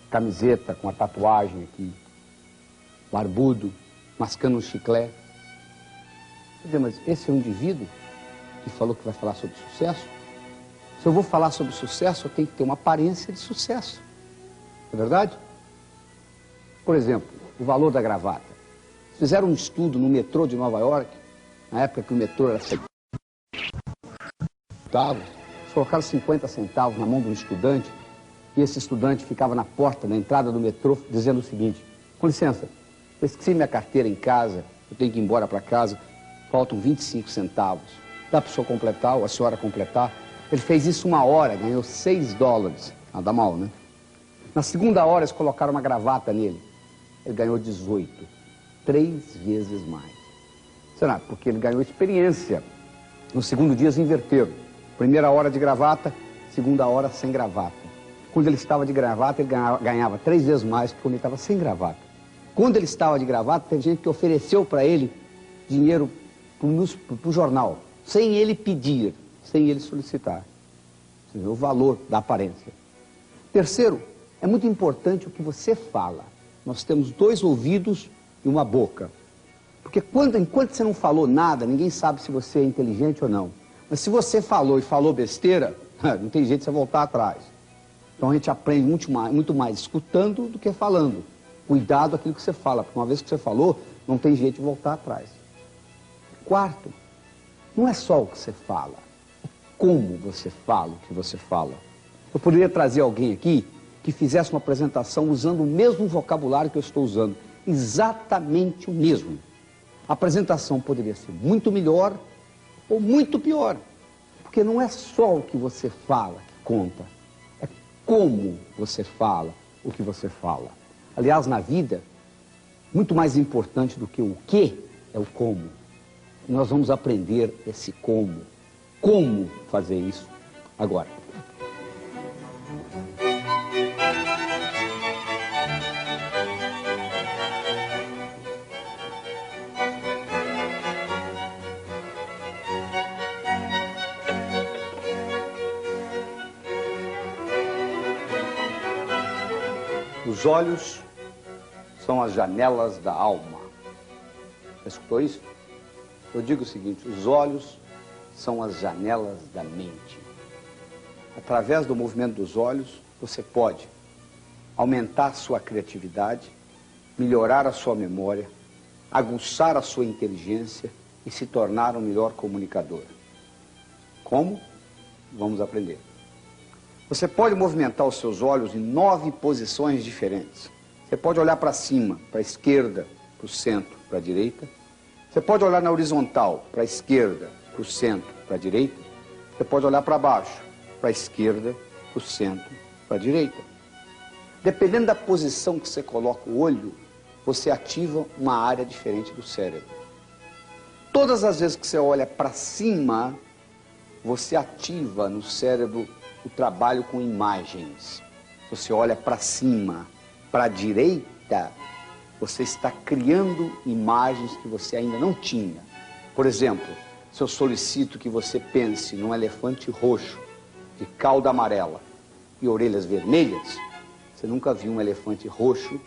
camiseta com a tatuagem aqui, barbudo, mascando um chiclete? Quer dizer, mas esse é um indivíduo que falou que vai falar sobre sucesso? Se eu vou falar sobre sucesso, eu tenho que ter uma aparência de sucesso. Não é verdade? Por exemplo, o valor da gravata. Fizeram um estudo no metrô de Nova York, na época que o metrô era centavos, colocaram 50 centavos na mão de um estudante, e esse estudante ficava na porta, na entrada do metrô, dizendo o seguinte: com licença, eu esqueci minha carteira em casa, eu tenho que ir embora para casa, faltam 25 centavos. Dá para o senhor completar, ou a senhora completar? Ele fez isso 1 hora, ganhou $6. Nada mal, né? Na segunda hora, eles colocaram uma gravata nele. Ele ganhou 18. 3 vezes mais. Será? Porque ele ganhou experiência. No segundo dia, eles inverteram. Primeira hora de gravata, segunda hora sem gravata. Quando ele estava de gravata, ele ganhava 3 vezes mais que quando ele estava sem gravata. Quando ele estava de gravata, teve gente que ofereceu para ele dinheiro para o jornal, sem ele pedir, sem ele solicitar. Você vê o valor da aparência. Terceiro, é muito importante o que você fala. Nós temos 2 ouvidos e uma boca. Porque enquanto você não falou nada, ninguém sabe se você é inteligente ou não. Mas se você falou e falou besteira, não tem jeito de você voltar atrás. Então a gente aprende muito mais escutando do que falando. Cuidado com aquilo que você fala, porque uma vez que você falou, não tem jeito de voltar atrás. Quarto, não é só o que você fala, é como você fala o que você fala. Eu poderia trazer alguém aqui que fizesse uma apresentação usando o mesmo vocabulário que eu estou usando, exatamente o mesmo. A apresentação poderia ser muito melhor ou muito pior, porque não é só o que você fala que conta, é como você fala o que você fala. Aliás, na vida, muito mais importante do que o que é o como. Nós vamos aprender esse como fazer isso agora. Os olhos são as janelas da alma. Já escutou isso? Eu digo o seguinte: os olhos são as janelas da mente. Através do movimento dos olhos, você pode aumentar a sua criatividade, melhorar a sua memória, aguçar a sua inteligência e se tornar um melhor comunicador. Como? Vamos aprender. Você pode movimentar os seus olhos em 9 posições diferentes. Você pode olhar para cima, para a esquerda, para o centro, para a direita. Você pode olhar na horizontal, para a esquerda, para o centro, para a direita. Você pode olhar para baixo, para a esquerda, para o centro, para a direita. Dependendo da posição que você coloca o olho, você ativa uma área diferente do cérebro. Todas as vezes que você olha para cima, você ativa no cérebro o trabalho com imagens. Você olha para cima, para a direita, você está criando imagens que você ainda não tinha. Por exemplo, se eu solicito que você pense num elefante roxo, de cauda amarela e orelhas vermelhas, você nunca viu um elefante roxo,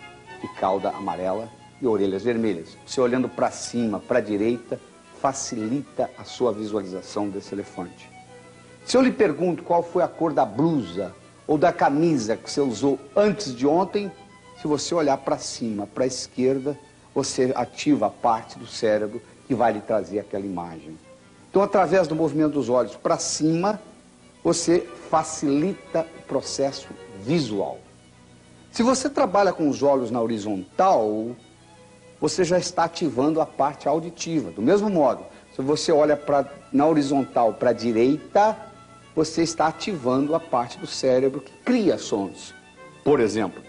de cauda amarela e orelhas vermelhas. Você olhando para cima, para a direita, facilita a sua visualização desse elefante. Se eu lhe pergunto qual foi a cor da blusa ou da camisa que você usou antes de ontem, se você olhar para cima, para a esquerda, você ativa a parte do cérebro que vai lhe trazer aquela imagem. Então, através do movimento dos olhos para cima, você facilita o processo visual. Se você trabalha com os olhos na horizontal, você já está ativando a parte auditiva. Do mesmo modo, Se você olha na horizontal para a direita, você está ativando a parte do cérebro que cria sons. Por exemplo,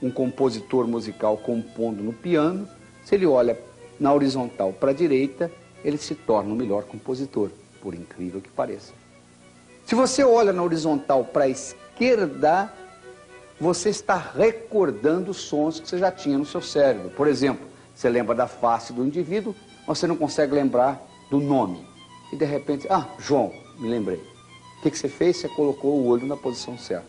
um compositor musical compondo no piano, se ele olha na horizontal para a direita, ele se torna o melhor compositor, por incrível que pareça. Se você olha na horizontal para a esquerda, você está recordando sons que você já tinha no seu cérebro. Por exemplo, você lembra da face do indivíduo, mas você não consegue lembrar do nome. E de repente, João, me lembrei. O que você fez? Você colocou o olho na posição certa.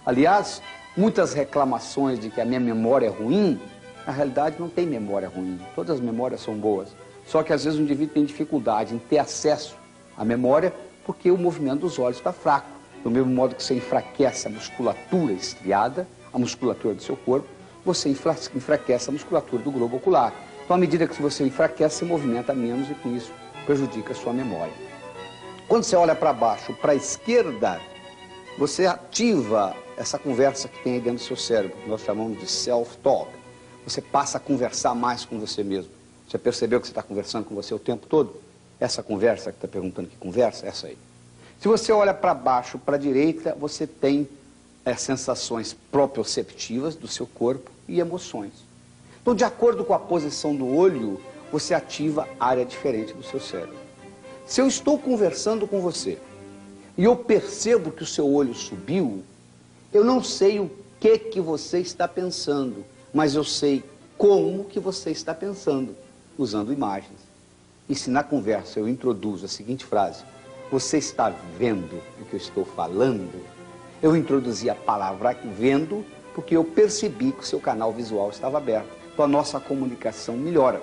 Aliás, muitas reclamações de que a minha memória é ruim, na realidade não tem memória ruim. Todas as memórias são boas. Só que às vezes o indivíduo tem dificuldade em ter acesso à memória porque o movimento dos olhos está fraco. Do mesmo modo que você enfraquece a musculatura estriada, a musculatura do seu corpo, você enfraquece a musculatura do globo ocular. Então, à medida que você enfraquece, você movimenta menos e com isso prejudica a sua memória. Quando você olha para baixo, para a esquerda, você ativa essa conversa que tem aí dentro do seu cérebro, que nós chamamos de self-talk. Você passa a conversar mais com você mesmo. Você percebeu que você está conversando com você o tempo todo? Essa conversa que está perguntando que conversa, essa aí. Se você olha para baixo, para a direita, você tem sensações proprioceptivas do seu corpo e emoções. Então, de acordo com a posição do olho, você ativa área diferente do seu cérebro. Se eu estou conversando com você e eu percebo que o seu olho subiu, eu não sei o que você está pensando, mas eu sei como que você está pensando, usando imagens. E se na conversa eu introduzo a seguinte frase: você está vendo o que eu estou falando? Eu introduzi a palavra vendo porque eu percebi que o seu canal visual estava aberto. Então a nossa comunicação melhora.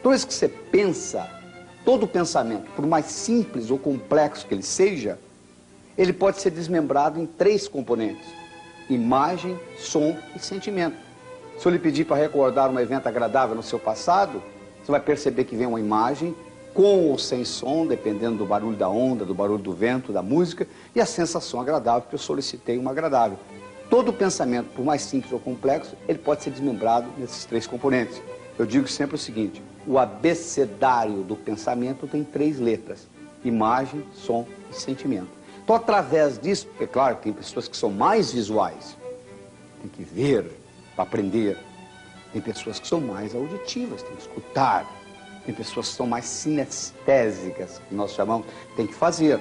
Toda vez que você pensa, todo pensamento, por mais simples ou complexo que ele seja, ele pode ser desmembrado em 3 componentes: imagem, som e sentimento. Se eu lhe pedir para recordar um evento agradável no seu passado, você vai perceber que vem uma imagem com ou sem som, dependendo do barulho da onda, do barulho do vento, da música, e a sensação agradável, porque eu solicitei uma agradável. Todo pensamento, por mais simples ou complexo, ele pode ser desmembrado nesses 3 componentes. Eu digo sempre o seguinte: o abecedário do pensamento tem 3 letras: imagem, som e sentimento. Então, através disso, porque, claro, tem pessoas que são mais visuais, tem que ver para aprender. Tem pessoas que são mais auditivas, tem que escutar. Tem pessoas que são mais sinestésicas, que nós chamamos, tem que fazer.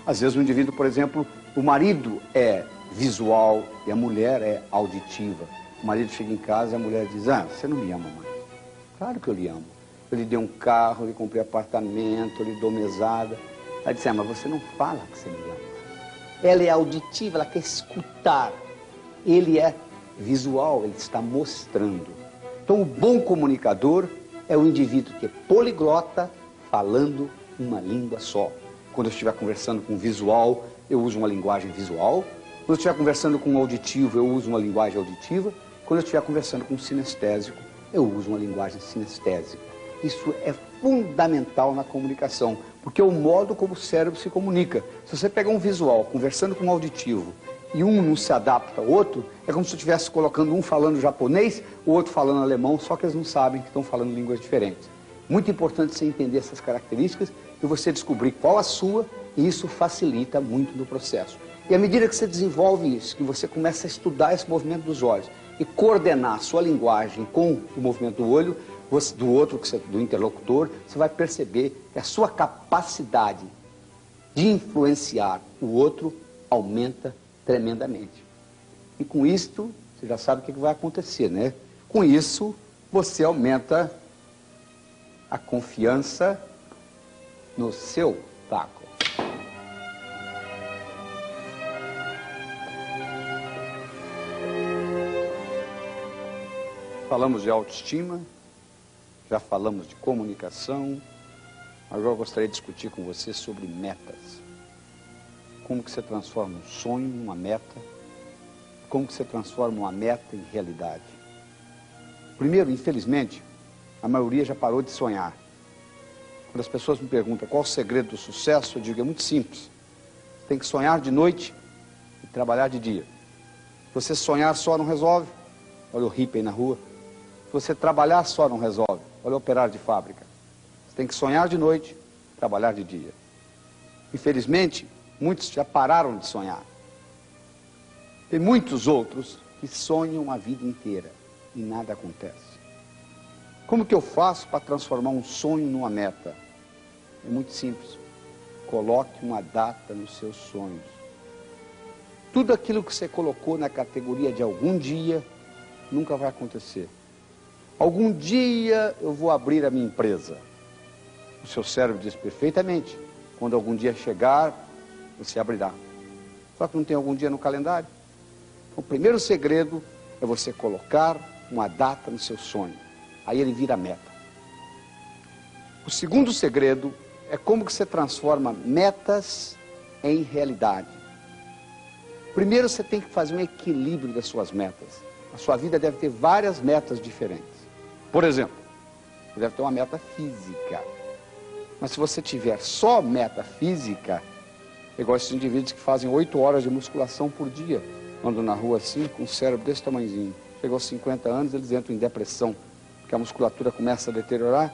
Às vezes o indivíduo, por exemplo, o marido é visual e a mulher é auditiva. O marido chega em casa e a mulher diz: você não me ama mais. Claro que eu lhe amo. Eu lhe dei um carro, eu lhe comprei apartamento, eu lhe dou mesada. Ela diz: mas você não fala que você me ama. Ela é auditiva, ela quer escutar. Ele é visual, ele está mostrando. Então o bom comunicador é o indivíduo que é poliglota, falando uma língua só. Quando eu estiver conversando com visual, eu uso uma linguagem visual. Quando eu estiver conversando com auditivo, eu uso uma linguagem auditiva. Quando eu estiver conversando com sinestésico, eu uso uma linguagem sinestésica. Isso é fundamental na comunicação, porque é o modo como o cérebro se comunica. Se você pegar um visual conversando com um auditivo e um não se adapta ao outro, é como se eu estivesse colocando um falando japonês, o outro falando alemão, só que eles não sabem que estão falando línguas diferentes. Muito importante você entender essas características e você descobrir qual a sua, e isso facilita muito no processo. E à medida que você desenvolve isso, que você começa a estudar esse movimento dos olhos e coordenar a sua linguagem com o movimento do olho, do outro, do interlocutor, você vai perceber que a sua capacidade de influenciar o outro aumenta tremendamente. E com isto, você já sabe o que vai acontecer, né? Com isso, você aumenta a confiança no seu taco. Falamos de autoestima, já falamos de comunicação, agora eu gostaria de discutir com você sobre metas. Como que você transforma um sonho em uma meta? Como que você transforma uma meta em realidade? Primeiro, infelizmente, a maioria já parou de sonhar. Quando as pessoas me perguntam qual o segredo do sucesso, eu digo: é muito simples. Tem que sonhar de noite e trabalhar de dia. Se você sonhar só não resolve, olha o hippie aí na rua. Se você trabalhar só não resolve, olha o operário de fábrica. Você tem que sonhar de noite trabalhar de dia. Infelizmente, muitos já pararam de sonhar. Tem muitos outros que sonham a vida inteira e nada acontece. Como que eu faço para transformar um sonho numa meta? É muito simples. Coloque uma data nos seus sonhos. Tudo aquilo que você colocou na categoria de algum dia, nunca vai acontecer. Algum dia eu vou abrir a minha empresa. O seu cérebro diz perfeitamente. Quando algum dia chegar, você abrirá. Só que não tem algum dia no calendário. O primeiro segredo é você colocar uma data no seu sonho. Aí ele vira meta. O segundo segredo é como que você transforma metas em realidade. Primeiro você tem que fazer um equilíbrio das suas metas. A sua vida deve ter várias metas diferentes. Por exemplo, você deve ter uma meta física. Mas se você tiver só meta física, é igual esses indivíduos que fazem 8 horas de musculação por dia, andam na rua assim, com o cérebro desse tamanhozinho. Chegou aos 50 anos, eles entram em depressão, porque a musculatura começa a deteriorar,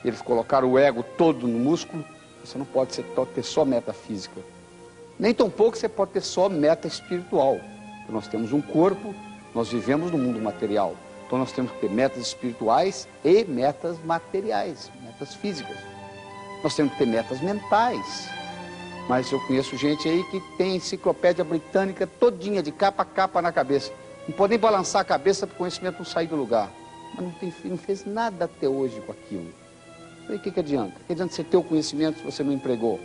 eles colocaram o ego todo no músculo. Você não pode ter só meta física. Nem tão pouco você pode ter só meta espiritual. Porque nós temos um corpo, nós vivemos no mundo material. Então nós temos que ter metas espirituais e metas materiais, metas físicas. Nós temos que ter metas mentais. Mas eu conheço gente aí que tem enciclopédia britânica todinha, de capa a capa na cabeça. Não pode nem balançar a cabeça para o conhecimento não sair do lugar. Mas não fez nada até hoje com aquilo. E o que adianta? O que adianta você ter o conhecimento se você não empregou?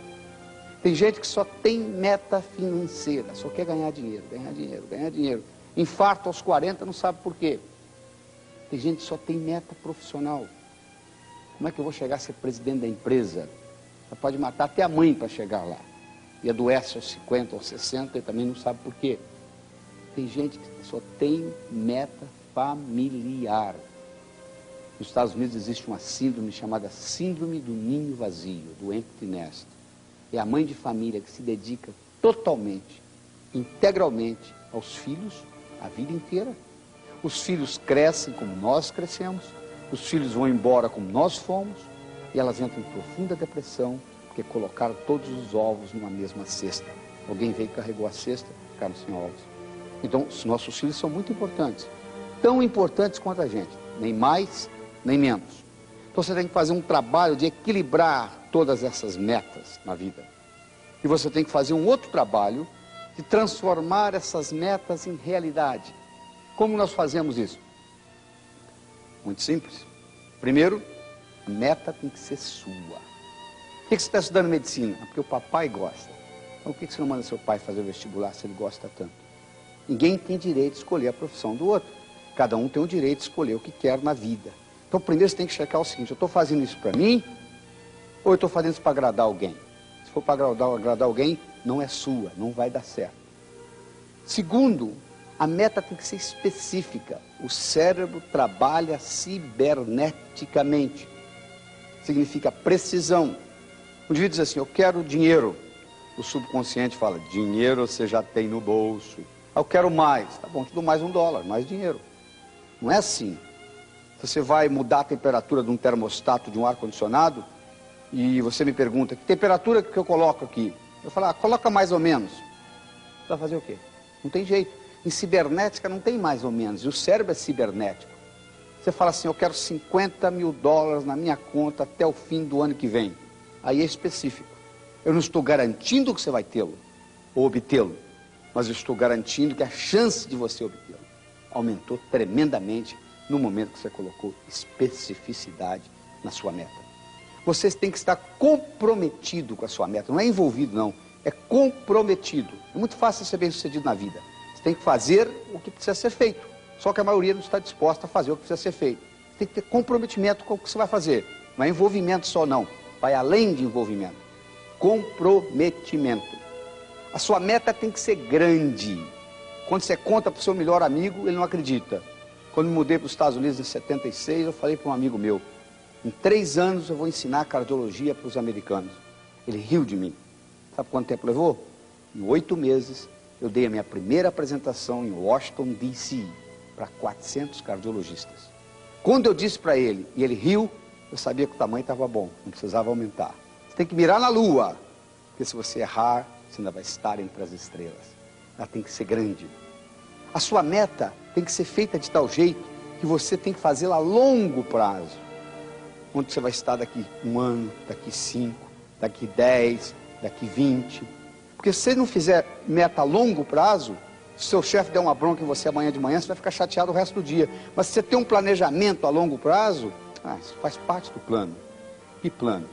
Tem gente que só tem meta financeira, só quer ganhar dinheiro, ganhar dinheiro, ganhar dinheiro. Infarto aos 40, não sabe por quê. Tem gente que só tem meta profissional. Como é que eu vou chegar a ser presidente da empresa? Você pode matar até a mãe para chegar lá. E adoece aos 50, aos 60 e também não sabe por quê. Tem gente que só tem meta familiar. Nos Estados Unidos existe uma síndrome chamada síndrome do ninho vazio, do empty nest. É a mãe de família que se dedica totalmente, integralmente aos filhos, a vida inteira. Os filhos crescem como nós crescemos, os filhos vão embora como nós fomos, e elas entram em profunda depressão, porque colocaram todos os ovos numa mesma cesta. Alguém veio e carregou a cesta, ficaram sem ovos. Então, os nossos filhos são muito importantes, tão importantes quanto a gente, nem mais, nem menos. Então você tem que fazer um trabalho de equilibrar todas essas metas na vida. E você tem que fazer um outro trabalho de transformar essas metas em realidade. Como nós fazemos isso? Muito simples. Primeiro, a meta tem que ser sua. Por que você está estudando medicina? Porque o papai gosta. Então por que você não manda seu pai fazer o vestibular se ele gosta tanto? Ninguém tem direito de escolher a profissão do outro. Cada um tem o direito de escolher o que quer na vida. Então primeiro você tem que checar o seguinte: eu estou fazendo isso para mim ou eu estou fazendo isso para agradar alguém? Se for para agradar alguém, não é sua, não vai dar certo. Segundo, a meta tem que ser específica. O cérebro trabalha ciberneticamente. Significa precisão. O indivíduo diz assim: eu quero dinheiro. O subconsciente fala: dinheiro você já tem no bolso. Eu quero mais. Tá bom, te dou mais $1, mais dinheiro. Não é assim. Você vai mudar a temperatura de um termostato de um ar-condicionado e você me pergunta: que temperatura que eu coloco aqui? Eu falo: coloca mais ou menos. Você vai fazer o quê? Não tem jeito. Em cibernética não tem mais ou menos, e o cérebro é cibernético. Você fala assim: eu quero $50 mil na minha conta até o fim do ano que vem. Aí é específico. Eu não estou garantindo que você vai tê-lo, ou obtê-lo, mas eu estou garantindo que a chance de você obtê-lo aumentou tremendamente no momento que você colocou especificidade na sua meta. Você tem que estar comprometido com a sua meta, não é envolvido não, é comprometido. É muito fácil ser bem sucedido na vida. Você tem que fazer o que precisa ser feito, só que a maioria não está disposta a fazer o que precisa ser feito. Você tem que ter comprometimento com o que você vai fazer, não é envolvimento só não, vai além de envolvimento. Comprometimento. A sua meta tem que ser grande. Quando você conta para o seu melhor amigo, ele não acredita. Quando me mudei para os Estados Unidos em 76, eu falei para um amigo meu: em 3 anos eu vou ensinar cardiologia para os americanos. Ele riu de mim. Sabe quanto tempo levou? Em 8 meses, eu dei a minha primeira apresentação em Washington, D.C., para 400 cardiologistas. Quando eu disse para ele, e ele riu, eu sabia que o tamanho estava bom, não precisava aumentar. Você tem que mirar na lua, porque se você errar, você ainda vai estar entre as estrelas. Ela tem que ser grande. A sua meta tem que ser feita de tal jeito que você tem que fazê-la a longo prazo. Onde você vai estar daqui 1 ano, daqui 5, daqui 10, daqui 20. Porque se você não fizer meta a longo prazo, se o seu chefe der uma bronca em você amanhã de manhã, você vai ficar chateado o resto do dia. Mas se você tem um planejamento a longo prazo, isso faz parte do plano. Que plano?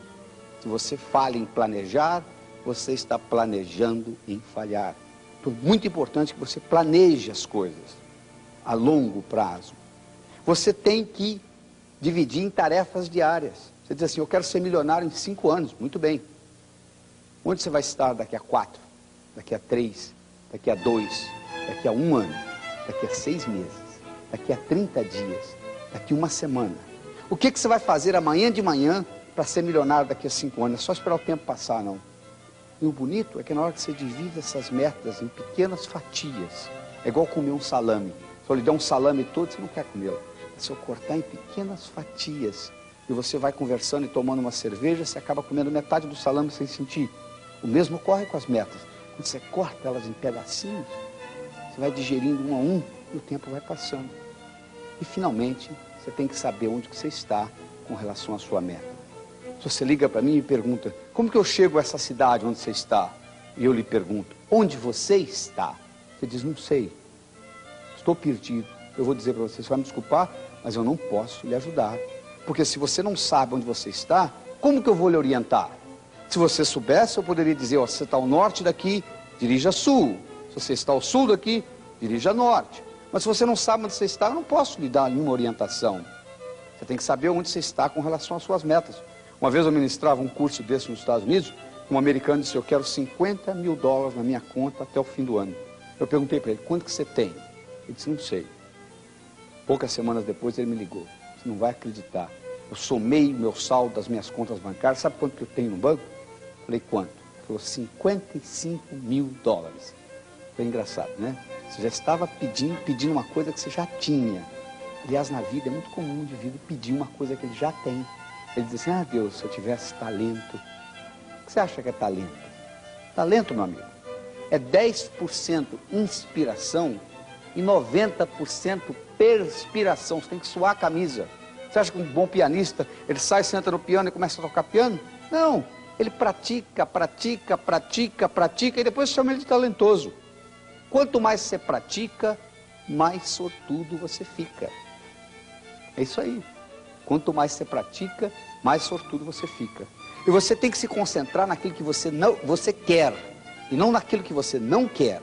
Se você falha em planejar, você está planejando em falhar. Então, é muito importante que você planeje as coisas a longo prazo. Você tem que dividir em tarefas diárias. Você diz assim, eu quero ser milionário em 5 anos. Muito bem. Onde você vai estar daqui a 4, daqui a 3, daqui a 2, daqui a 1 ano, daqui a 6 meses, daqui a 30 dias, daqui a 1 semana? O que você vai fazer amanhã de manhã para ser milionário daqui a 5 anos? É só esperar o tempo passar, não. E o bonito é que na hora que você divide essas metas em pequenas fatias, é igual comer um salame. Se eu lhe der um salame todo, você não quer comê-lo. Se eu cortar em pequenas fatias, e você vai conversando e tomando uma cerveja, você acaba comendo metade do salame sem sentir. O mesmo ocorre com as metas. Quando você corta elas em pedacinhos, você vai digerindo um a um e o tempo vai passando. E finalmente, você tem que saber onde que você está com relação à sua meta. Se você liga para mim e pergunta, como que eu chego a essa cidade onde você está? E eu lhe pergunto, onde você está? Você diz, não sei. Estou perdido. Eu vou dizer para você, você vai me desculpar, mas eu não posso lhe ajudar. Porque se você não sabe onde você está, como que eu vou lhe orientar? Se você soubesse, eu poderia dizer, ó, você está ao norte daqui, dirija a sul. Se você está ao sul daqui, dirija a norte. Mas se você não sabe onde você está, eu não posso lhe dar nenhuma orientação. Você tem que saber onde você está com relação às suas metas. Uma vez eu ministrava um curso desse nos Estados Unidos, um americano disse, eu quero $50 mil na minha conta até o fim do ano. Eu perguntei para ele, quanto que você tem? Ele disse, não sei. Poucas semanas depois ele me ligou. Você não vai acreditar. Eu somei o meu saldo das minhas contas bancárias. Sabe quanto que eu tenho no banco? Falei, quanto? Ele falou, $55 mil. Foi engraçado, né? Você já estava pedindo uma coisa que você já tinha. Aliás, na vida é muito comum o indivíduo pedir uma coisa que ele já tem. Ele diz assim, Deus, se eu tivesse talento. O que você acha que é talento? Talento, meu amigo, é 10% inspiração e 90% perspiração. Você tem que suar a camisa. Você acha que um bom pianista, ele sai, senta no piano e começa a tocar piano? Não, ele pratica e depois chama ele de talentoso. Quanto mais você pratica, mais sortudo você fica. É isso aí. Quanto mais você pratica, mais sortudo você fica. E você tem que se concentrar naquilo que você quer, e não naquilo que você não quer.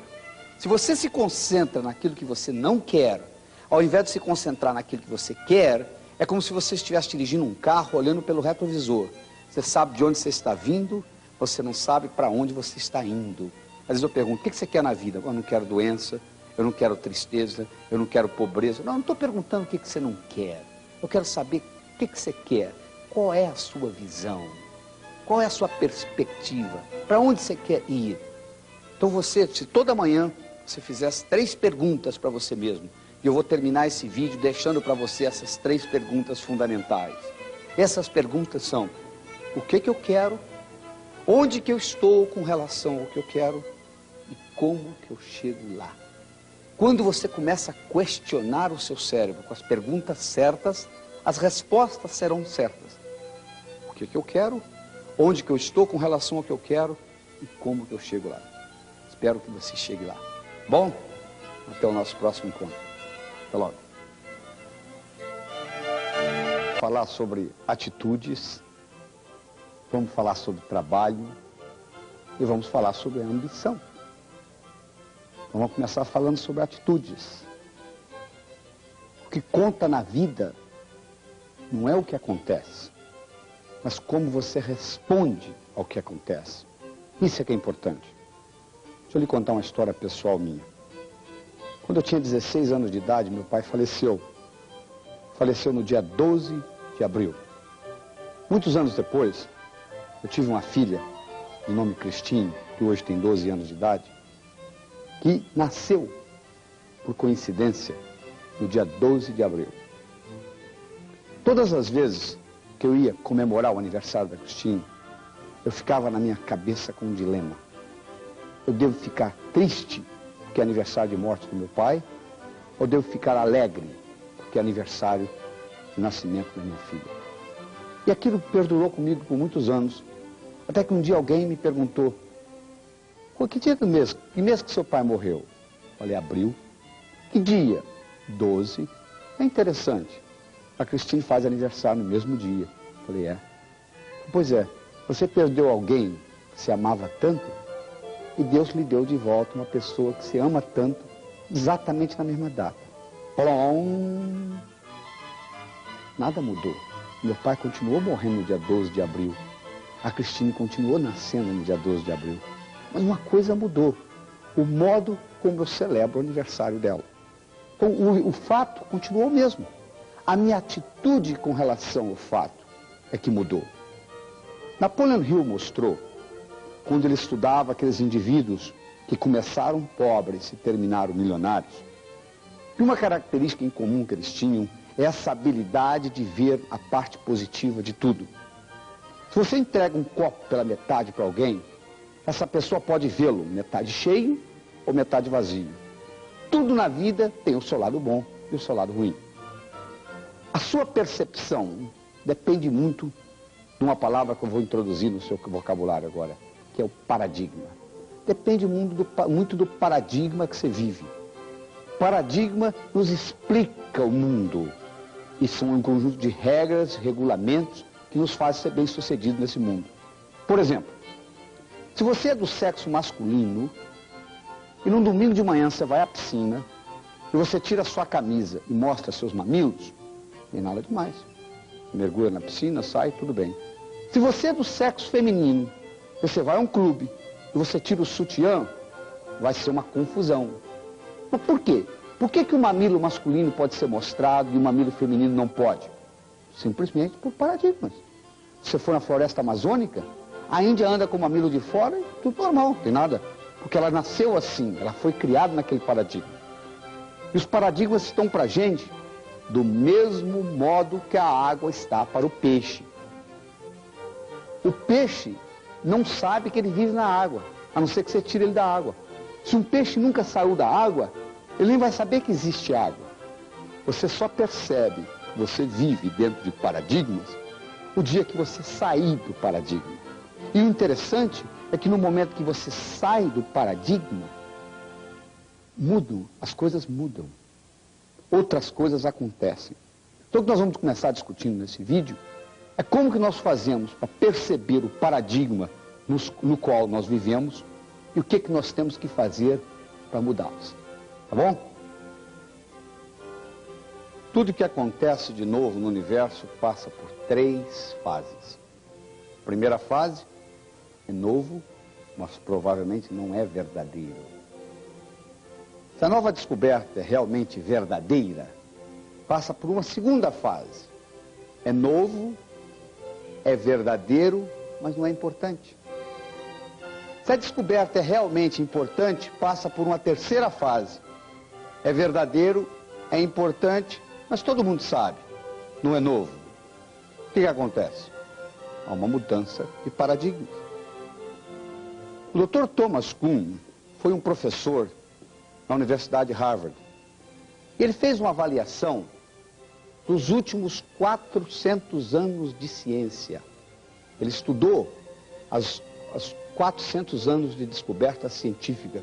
Se você se concentra naquilo que você não quer, ao invés de se concentrar naquilo que você quer, é como se você estivesse dirigindo um carro olhando pelo retrovisor. Você sabe de onde você está vindo, você não sabe para onde você está indo. Às vezes eu pergunto, o que você quer na vida? Eu não quero doença, eu não quero tristeza, eu não quero pobreza. Não estou perguntando o que você não quer. Eu quero saber o que você quer. Qual é a sua visão? Qual é a sua perspectiva? Para onde você quer ir? Então você, se toda manhã você fizesse 3 perguntas para você mesmo, e eu vou terminar esse vídeo deixando para você essas 3 perguntas fundamentais. Essas perguntas são, o que eu quero? Onde que eu estou com relação ao que eu quero? E como que eu chego lá? Quando você começa a questionar o seu cérebro com as perguntas certas, as respostas serão certas. O que eu quero? Onde que eu estou com relação ao que eu quero? E como que eu chego lá? Espero que você chegue lá. Bom? Até o nosso próximo encontro. Até logo. Falar sobre atitudes, vamos falar sobre trabalho e vamos falar sobre a ambição. Vamos começar falando sobre atitudes. O que conta na vida não é o que acontece, mas como você responde ao que acontece. Isso é que é importante. Deixa eu lhe contar uma história pessoal minha. Quando eu tinha 16 anos de idade, meu pai faleceu. Faleceu no dia 12 de abril. Muitos anos depois, eu tive uma filha, de nome Cristine, que hoje tem 12 anos de idade, que nasceu, por coincidência, no dia 12 de abril. Todas as vezes que eu ia comemorar o aniversário da Cristine, eu ficava na minha cabeça com um dilema. Eu devo ficar triste porque é aniversário de morte do meu pai, ou devo ficar alegre porque é aniversário de nascimento da minha filha? E aquilo perdurou comigo por muitos anos, até que um dia alguém me perguntou: que dia do mês? Que mês que seu pai morreu? Falei: abril. Que dia? 12. É interessante. A Cristine faz aniversário no mesmo dia. Falei: é. Pois é, você perdeu alguém que se amava tanto e Deus lhe deu de volta uma pessoa que se ama tanto exatamente na mesma data. Plom! Nada mudou. Meu pai continuou morrendo no dia 12 de abril. A Cristine continuou nascendo no dia 12 de abril. Mas uma coisa mudou: o modo como eu celebro o aniversário dela. Então, o fato continuou o mesmo. A minha atitude com relação ao fato é que mudou. Napoleon Hill mostrou, quando ele estudava aqueles indivíduos que começaram pobres e terminaram milionários, que uma característica em comum que eles tinham é essa habilidade de ver a parte positiva de tudo. Se você entrega um copo pela metade para alguém, essa pessoa pode vê-lo metade cheio ou metade vazio. Tudo na vida tem o seu lado bom e o seu lado ruim. A sua percepção depende muito de uma palavra que eu vou introduzir no seu vocabulário agora, que é o paradigma. Depende muito do paradigma que você vive. Paradigma nos explica o mundo. E são um conjunto de regras, regulamentos, que nos fazem ser bem-sucedidos nesse mundo. Por exemplo, se você é do sexo masculino, e num domingo de manhã você vai à piscina, e você tira a sua camisa e mostra seus mamilos, não tem nada demais. Mergulha na piscina, sai, tudo bem. Se você é do sexo feminino, você vai a um clube, e você tira o sutiã, vai ser uma confusão. Mas por quê? Por que o mamilo masculino pode ser mostrado e o mamilo feminino não pode? Simplesmente por paradigmas. Se você for na floresta amazônica, a índia anda com o mamilo de fora e tudo normal, não tem nada. Porque ela nasceu assim, ela foi criada naquele paradigma. E os paradigmas estão para a gente do mesmo modo que a água está para o peixe. O peixe não sabe que ele vive na água, a não ser que você tire ele da água. Se um peixe nunca saiu da água, ele nem vai saber que existe água. Você só percebe que você vive dentro de paradigmas o dia que você sair do paradigma. E o interessante é que no momento que você sai do paradigma, as coisas mudam. Outras coisas acontecem. Então o que nós vamos começar discutindo nesse vídeo é como que nós fazemos para perceber o paradigma no qual nós vivemos e o que nós temos que fazer para mudá-los. Tá bom? Tudo que acontece de novo no universo passa por 3 fases. A primeira fase é novo, mas provavelmente não é verdadeiro. Se a nova descoberta é realmente verdadeira, passa por uma segunda fase. É novo, é verdadeiro, mas não é importante. Se a descoberta é realmente importante, passa por uma terceira fase. É verdadeiro, é importante, mas todo mundo sabe, não é novo. O que acontece? Há uma mudança de paradigmas. O Dr. Thomas Kuhn foi um professor na Universidade de Harvard. Ele fez uma avaliação dos últimos 400 anos de ciência. Ele estudou os 400 anos de descoberta científica.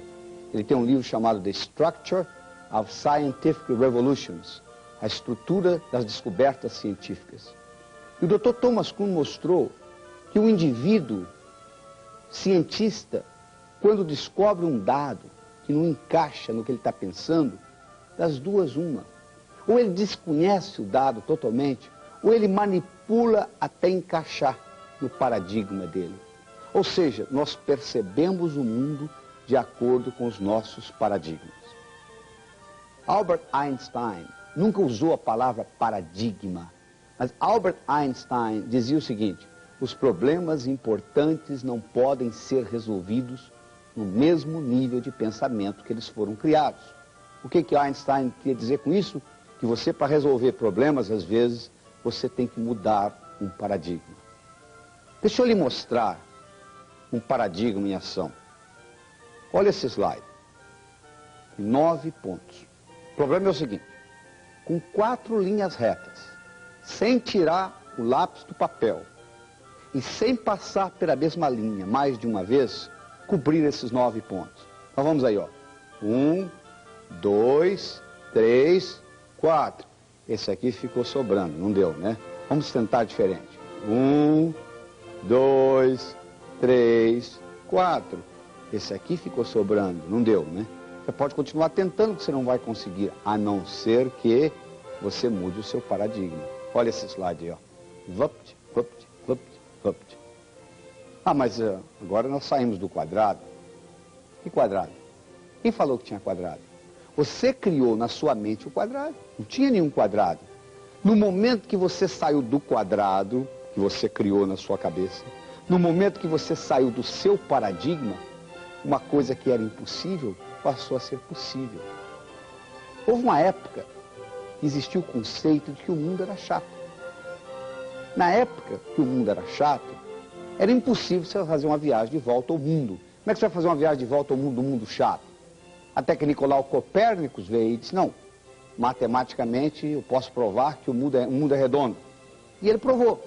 Ele tem um livro chamado The Structure of Scientific Revolutions, a estrutura das descobertas científicas. E o Dr. Thomas Kuhn mostrou que o indivíduo cientista, quando descobre um dado que não encaixa no que ele está pensando, das duas uma. Ou ele desconhece o dado totalmente, ou ele manipula até encaixar no paradigma dele. Ou seja, nós percebemos o mundo de acordo com os nossos paradigmas. Albert Einstein nunca usou a palavra paradigma, mas Albert Einstein dizia o seguinte: os problemas importantes não podem ser resolvidos no mesmo nível de pensamento que eles foram criados. O que Einstein queria dizer com isso? Que você, para resolver problemas, às vezes, você tem que mudar um paradigma. Deixa eu lhe mostrar um paradigma em ação. Olha esse slide. 9 pontos. O problema é o seguinte, com 4 linhas retas, sem tirar o lápis do papel e sem passar pela mesma linha mais de uma vez, cobrir esses 9 pontos. Então vamos aí, ó. 1, 2, 3, 4. Esse aqui ficou sobrando, não deu, né? Vamos tentar diferente. 1, 2, 3, 4. Esse aqui ficou sobrando, não deu, né? Você pode continuar tentando, que você não vai conseguir, a não ser que você mude o seu paradigma. Olha esse slide aí, ó. Vupt, vupt, vupt, vupt. Ah, mas agora nós saímos do quadrado. Que quadrado? Quem falou que tinha quadrado? Você criou na sua mente o quadrado. Não tinha nenhum quadrado. No momento que você saiu do quadrado, que você criou na sua cabeça, no momento que você saiu do seu paradigma, uma coisa que era impossível passou a ser possível. Houve uma época que existiu o conceito de que o mundo era chato. Na época que o mundo era chato, era impossível você fazer uma viagem de volta ao mundo. Como é que você vai fazer uma viagem de volta ao mundo, do mundo chato? Até que Nicolau Copérnicos veio e disse, não, matematicamente eu posso provar que o mundo é redondo. E ele provou.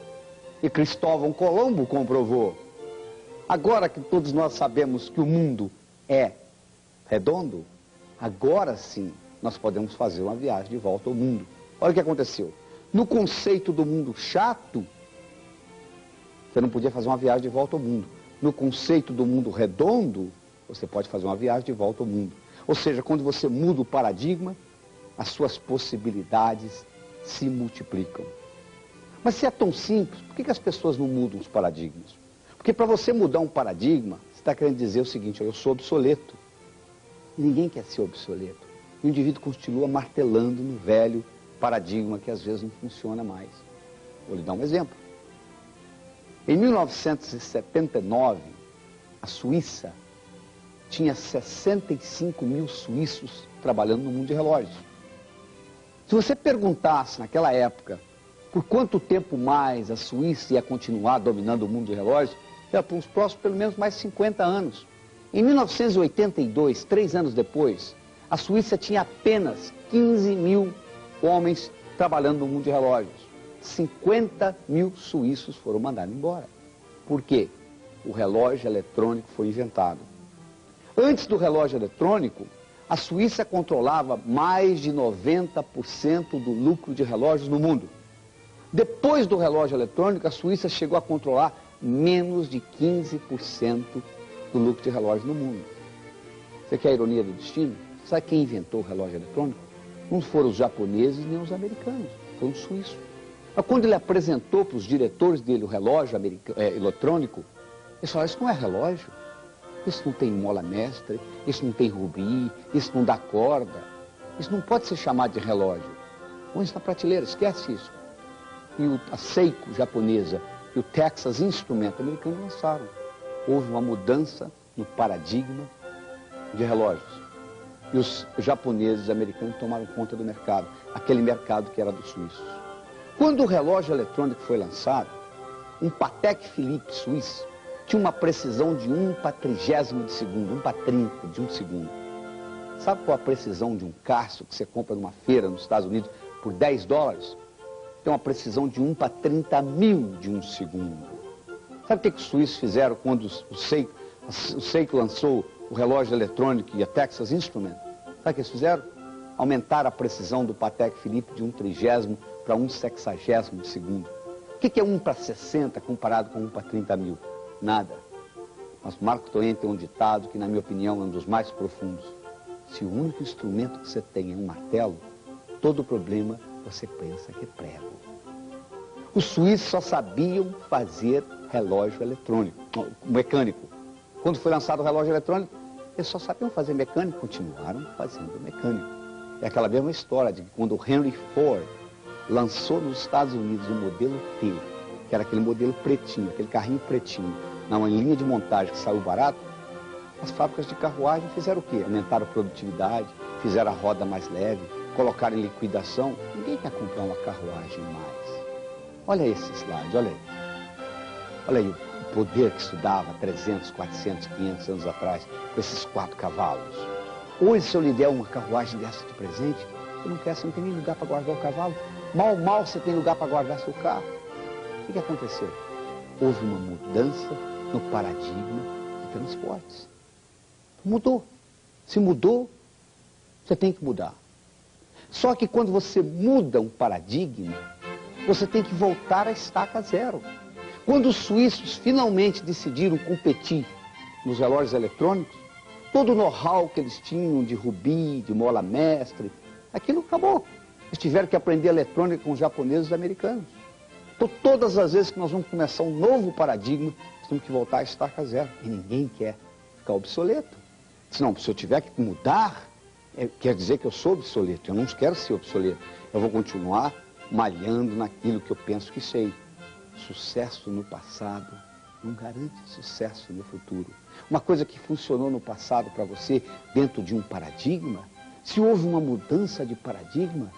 E Cristóvão Colombo comprovou. Agora que todos nós sabemos que o mundo é redondo, agora sim nós podemos fazer uma viagem de volta ao mundo. Olha o que aconteceu. No conceito do mundo chato, você não podia fazer uma viagem de volta ao mundo. No conceito do mundo redondo, você pode fazer uma viagem de volta ao mundo. Ou seja, quando você muda o paradigma, as suas possibilidades se multiplicam. Mas se é tão simples, por que as pessoas não mudam os paradigmas? Porque para você mudar um paradigma, você está querendo dizer o seguinte, eu sou obsoleto. Ninguém quer ser obsoleto. O indivíduo continua martelando no velho paradigma que às vezes não funciona mais. Vou lhe dar um exemplo. Em 1979, a Suíça tinha 65 mil suíços trabalhando no mundo de relógios. Se você perguntasse naquela época por quanto tempo mais a Suíça ia continuar dominando o mundo de relógios, era para os próximos pelo menos mais 50 anos. Em 1982, 3 anos depois, a Suíça tinha apenas 15 mil homens trabalhando no mundo de relógios. 50 mil suíços foram mandados embora. Por quê? O relógio eletrônico foi inventado. Antes do relógio eletrônico, a Suíça controlava mais de 90% do lucro de relógios no mundo. Depois do relógio eletrônico, a Suíça chegou a controlar menos de 15% do lucro de relógios no mundo. Você quer a ironia do destino? Sabe quem inventou o relógio eletrônico? Não foram os japoneses nem os americanos, foram os suíços. Mas quando ele apresentou para os diretores dele o relógio eletrônico, eles falaram, isso não é relógio, isso não tem mola mestre, isso não tem rubi, isso não dá corda, isso não pode ser chamado de relógio. Põe isso na prateleira, esquece isso. E a Seiko japonesa e o Texas Instruments americano lançaram. Houve uma mudança no paradigma de relógios. E os japoneses e americanos tomaram conta do mercado, aquele mercado que era dos suíços. Quando o relógio eletrônico foi lançado, um Patek Philippe suíço tinha uma precisão de 1/30 de segundo, 1/30 de um segundo. Sabe qual a precisão de um Casio que você compra numa feira nos Estados Unidos por $10? Tem uma precisão de 1/30.000 de um segundo. Sabe o que os suíços fizeram quando o Seiko lançou o relógio eletrônico e a Texas Instruments? Sabe o que eles fizeram? Aumentaram a precisão do Patek Philippe de 1/30 para 1/60 de segundo. O que é 1/60 comparado com 1/30.000? Nada. Mas Marco Twain tem um ditado que, na minha opinião, é um dos mais profundos. Se o único instrumento que você tem é um martelo, todo problema você pensa que é prego. Os suíços só sabiam fazer relógio eletrônico, mecânico. Quando foi lançado o relógio eletrônico, eles só sabiam fazer mecânico, continuaram fazendo mecânico. É aquela mesma história de que quando o Henry Ford lançou nos Estados Unidos o modelo T, que era aquele modelo pretinho, aquele carrinho pretinho, numa linha de montagem que saiu barato, as fábricas de carruagem fizeram o quê? Aumentaram a produtividade, fizeram a roda mais leve, colocaram em liquidação. Ninguém quer comprar uma carruagem mais. Olha esse slide, olha aí. Olha aí, o poder que isso dava 300, 400, 500 anos atrás, com esses 4 cavalos. Hoje, se eu lhe der uma carruagem dessa de presente, você não tem nem lugar para guardar o cavalo. Mal você tem lugar para guardar seu carro. O que aconteceu? Houve uma mudança no paradigma de transportes. Mudou. Se mudou, você tem que mudar. Só que quando você muda um paradigma, você tem que voltar à estaca zero. Quando os suíços finalmente decidiram competir nos relógios eletrônicos, todo o know-how que eles tinham de rubi, de mola mestre, aquilo acabou. Eles tiveram que aprender eletrônica com os japoneses e os americanos. Então, todas as vezes que nós vamos começar um novo paradigma, nós temos que voltar à estaca zero. E ninguém quer ficar obsoleto. Senão, se eu tiver que mudar, quer dizer que eu sou obsoleto. Eu não quero ser obsoleto. Eu vou continuar malhando naquilo que eu penso que sei. Sucesso no passado não garante sucesso no futuro. Uma coisa que funcionou no passado para você, dentro de um paradigma, se houve uma mudança de paradigma,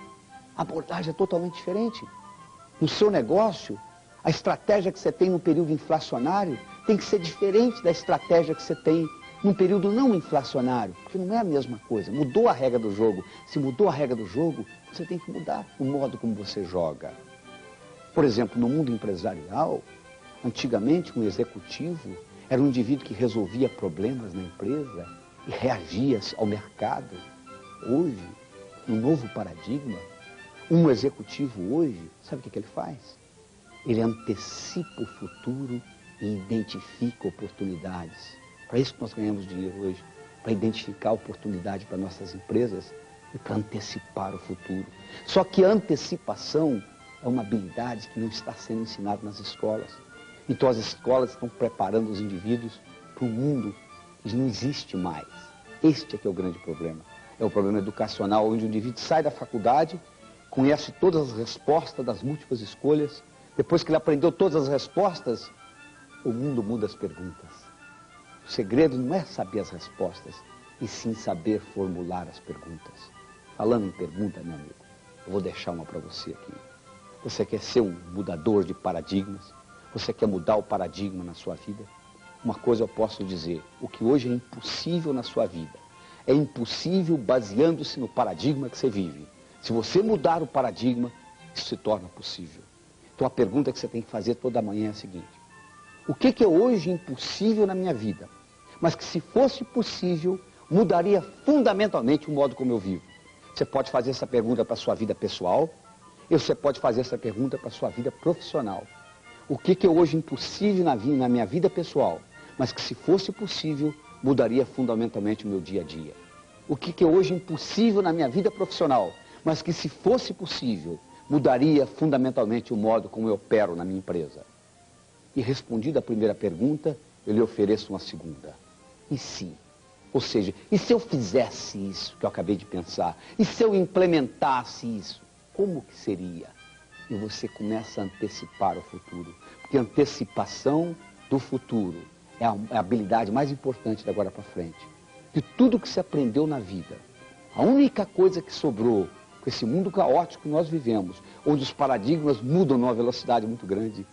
a abordagem é totalmente diferente. No seu negócio, a estratégia que você tem no período inflacionário tem que ser diferente da estratégia que você tem num período não inflacionário, porque não é a mesma coisa. Mudou a regra do jogo. Se mudou a regra do jogo, você tem que mudar o modo como você joga. Por exemplo, no mundo empresarial, antigamente um executivo era um indivíduo que resolvia problemas na empresa e reagia ao mercado. Hoje, no novo paradigma, um executivo hoje, sabe o que ele faz? Ele antecipa o futuro e identifica oportunidades. Para isso que nós ganhamos dinheiro hoje, para identificar oportunidade para nossas empresas e para antecipar o futuro. Só que a antecipação é uma habilidade que não está sendo ensinada nas escolas. Então as escolas estão preparando os indivíduos para um mundo que não existe mais. Este é que é o grande problema. É o problema educacional, onde o indivíduo sai da faculdade, conhece todas as respostas das múltiplas escolhas. Depois que ele aprendeu todas as respostas, o mundo muda as perguntas. O segredo não é saber as respostas, e sim saber formular as perguntas. Falando em pergunta, meu amigo, eu vou deixar uma para você aqui. Você quer ser um mudador de paradigmas? Você quer mudar o paradigma na sua vida? Uma coisa eu posso dizer, o que hoje é impossível na sua vida, é impossível baseando-se no paradigma que você vive. Se você mudar o paradigma, isso se torna possível. Então a pergunta que você tem que fazer toda manhã é a seguinte: o que é hoje impossível na minha vida, mas que se fosse possível, mudaria fundamentalmente o modo como eu vivo? Você pode fazer essa pergunta para a sua vida pessoal, e você pode fazer essa pergunta para a sua vida profissional. O que é hoje impossível na minha vida pessoal, mas que se fosse possível, mudaria fundamentalmente o meu dia a dia? O que é hoje impossível na minha vida profissional, mas que se fosse possível, mudaria fundamentalmente o modo como eu opero na minha empresa? E respondida a primeira pergunta, eu lhe ofereço uma segunda. E se? Ou seja, e se eu fizesse isso que eu acabei de pensar? E se eu implementasse isso? Como que seria? E você começa a antecipar o futuro. Porque a antecipação do futuro é a habilidade mais importante da agora para frente. De tudo que você aprendeu na vida, a única coisa que sobrou com esse mundo caótico que nós vivemos, onde os paradigmas mudam numa velocidade muito grande,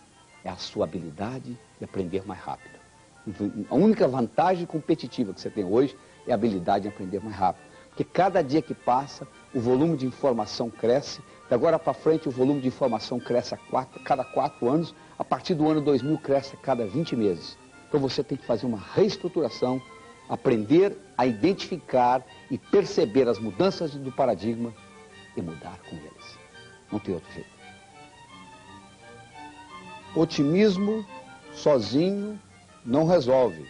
é a sua habilidade de aprender mais rápido. A única vantagem competitiva que você tem hoje é a habilidade de aprender mais rápido. Porque cada dia que passa, o volume de informação cresce. De agora para frente, o volume de informação cresce a cada 4 anos. A partir do ano 2000, cresce a cada 20 meses. Então você tem que fazer uma reestruturação, aprender a identificar e perceber as mudanças do paradigma e mudar com eles. Não tem outro jeito. Otimismo sozinho não resolve.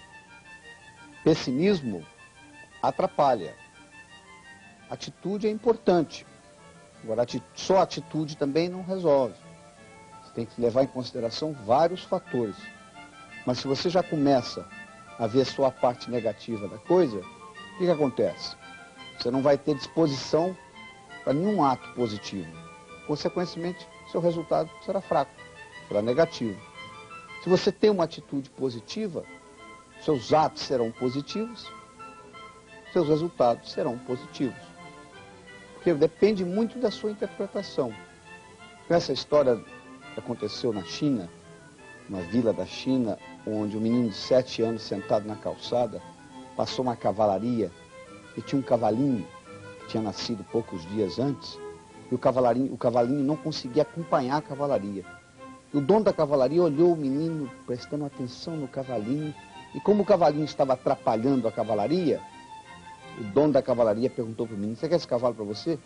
Pessimismo atrapalha. Atitude é importante. Agora, só atitude também não resolve. Você tem que levar em consideração vários fatores. Mas se você já começa a ver só a parte negativa da coisa, o que acontece? Você não vai ter disposição para nenhum ato positivo. Consequentemente, seu resultado será fraco, será negativo. Se você tem uma atitude positiva, seus atos serão positivos, seus resultados serão positivos. Porque depende muito da sua interpretação. Essa história que aconteceu na China, uma vila da China, onde um menino de 7 anos sentado na calçada passou uma cavalaria e tinha um cavalinho que tinha nascido poucos dias antes e o cavalinho não conseguia acompanhar a cavalaria. E o dono da cavalaria olhou o menino prestando atenção no cavalinho e como o cavalinho estava atrapalhando a cavalaria, o dono da cavalaria perguntou para o menino: você quer esse cavalo para você?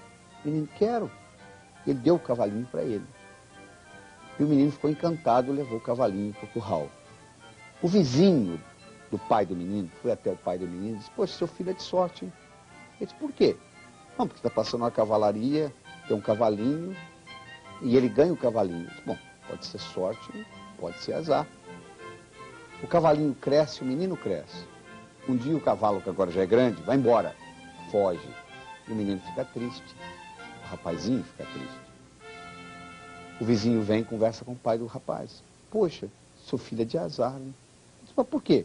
O menino: quero. Ele deu o cavalinho para ele. E o menino ficou encantado e levou o cavalinho para o curral. O vizinho do pai do menino foi até o pai do menino e disse: poxa, seu filho é de sorte, hein? Ele disse: por quê? Não, porque está passando uma cavalaria, tem um cavalinho e ele ganha o cavalinho. Disse: bom, pode ser sorte, pode ser azar. O cavalinho cresce, o menino cresce. Um dia o cavalo, que agora já é grande, vai embora, foge. E o menino fica triste. O rapazinho fica triste. O vizinho vem e conversa com o pai do rapaz. Poxa, seu filho é de azar, né? Diz: mas por quê?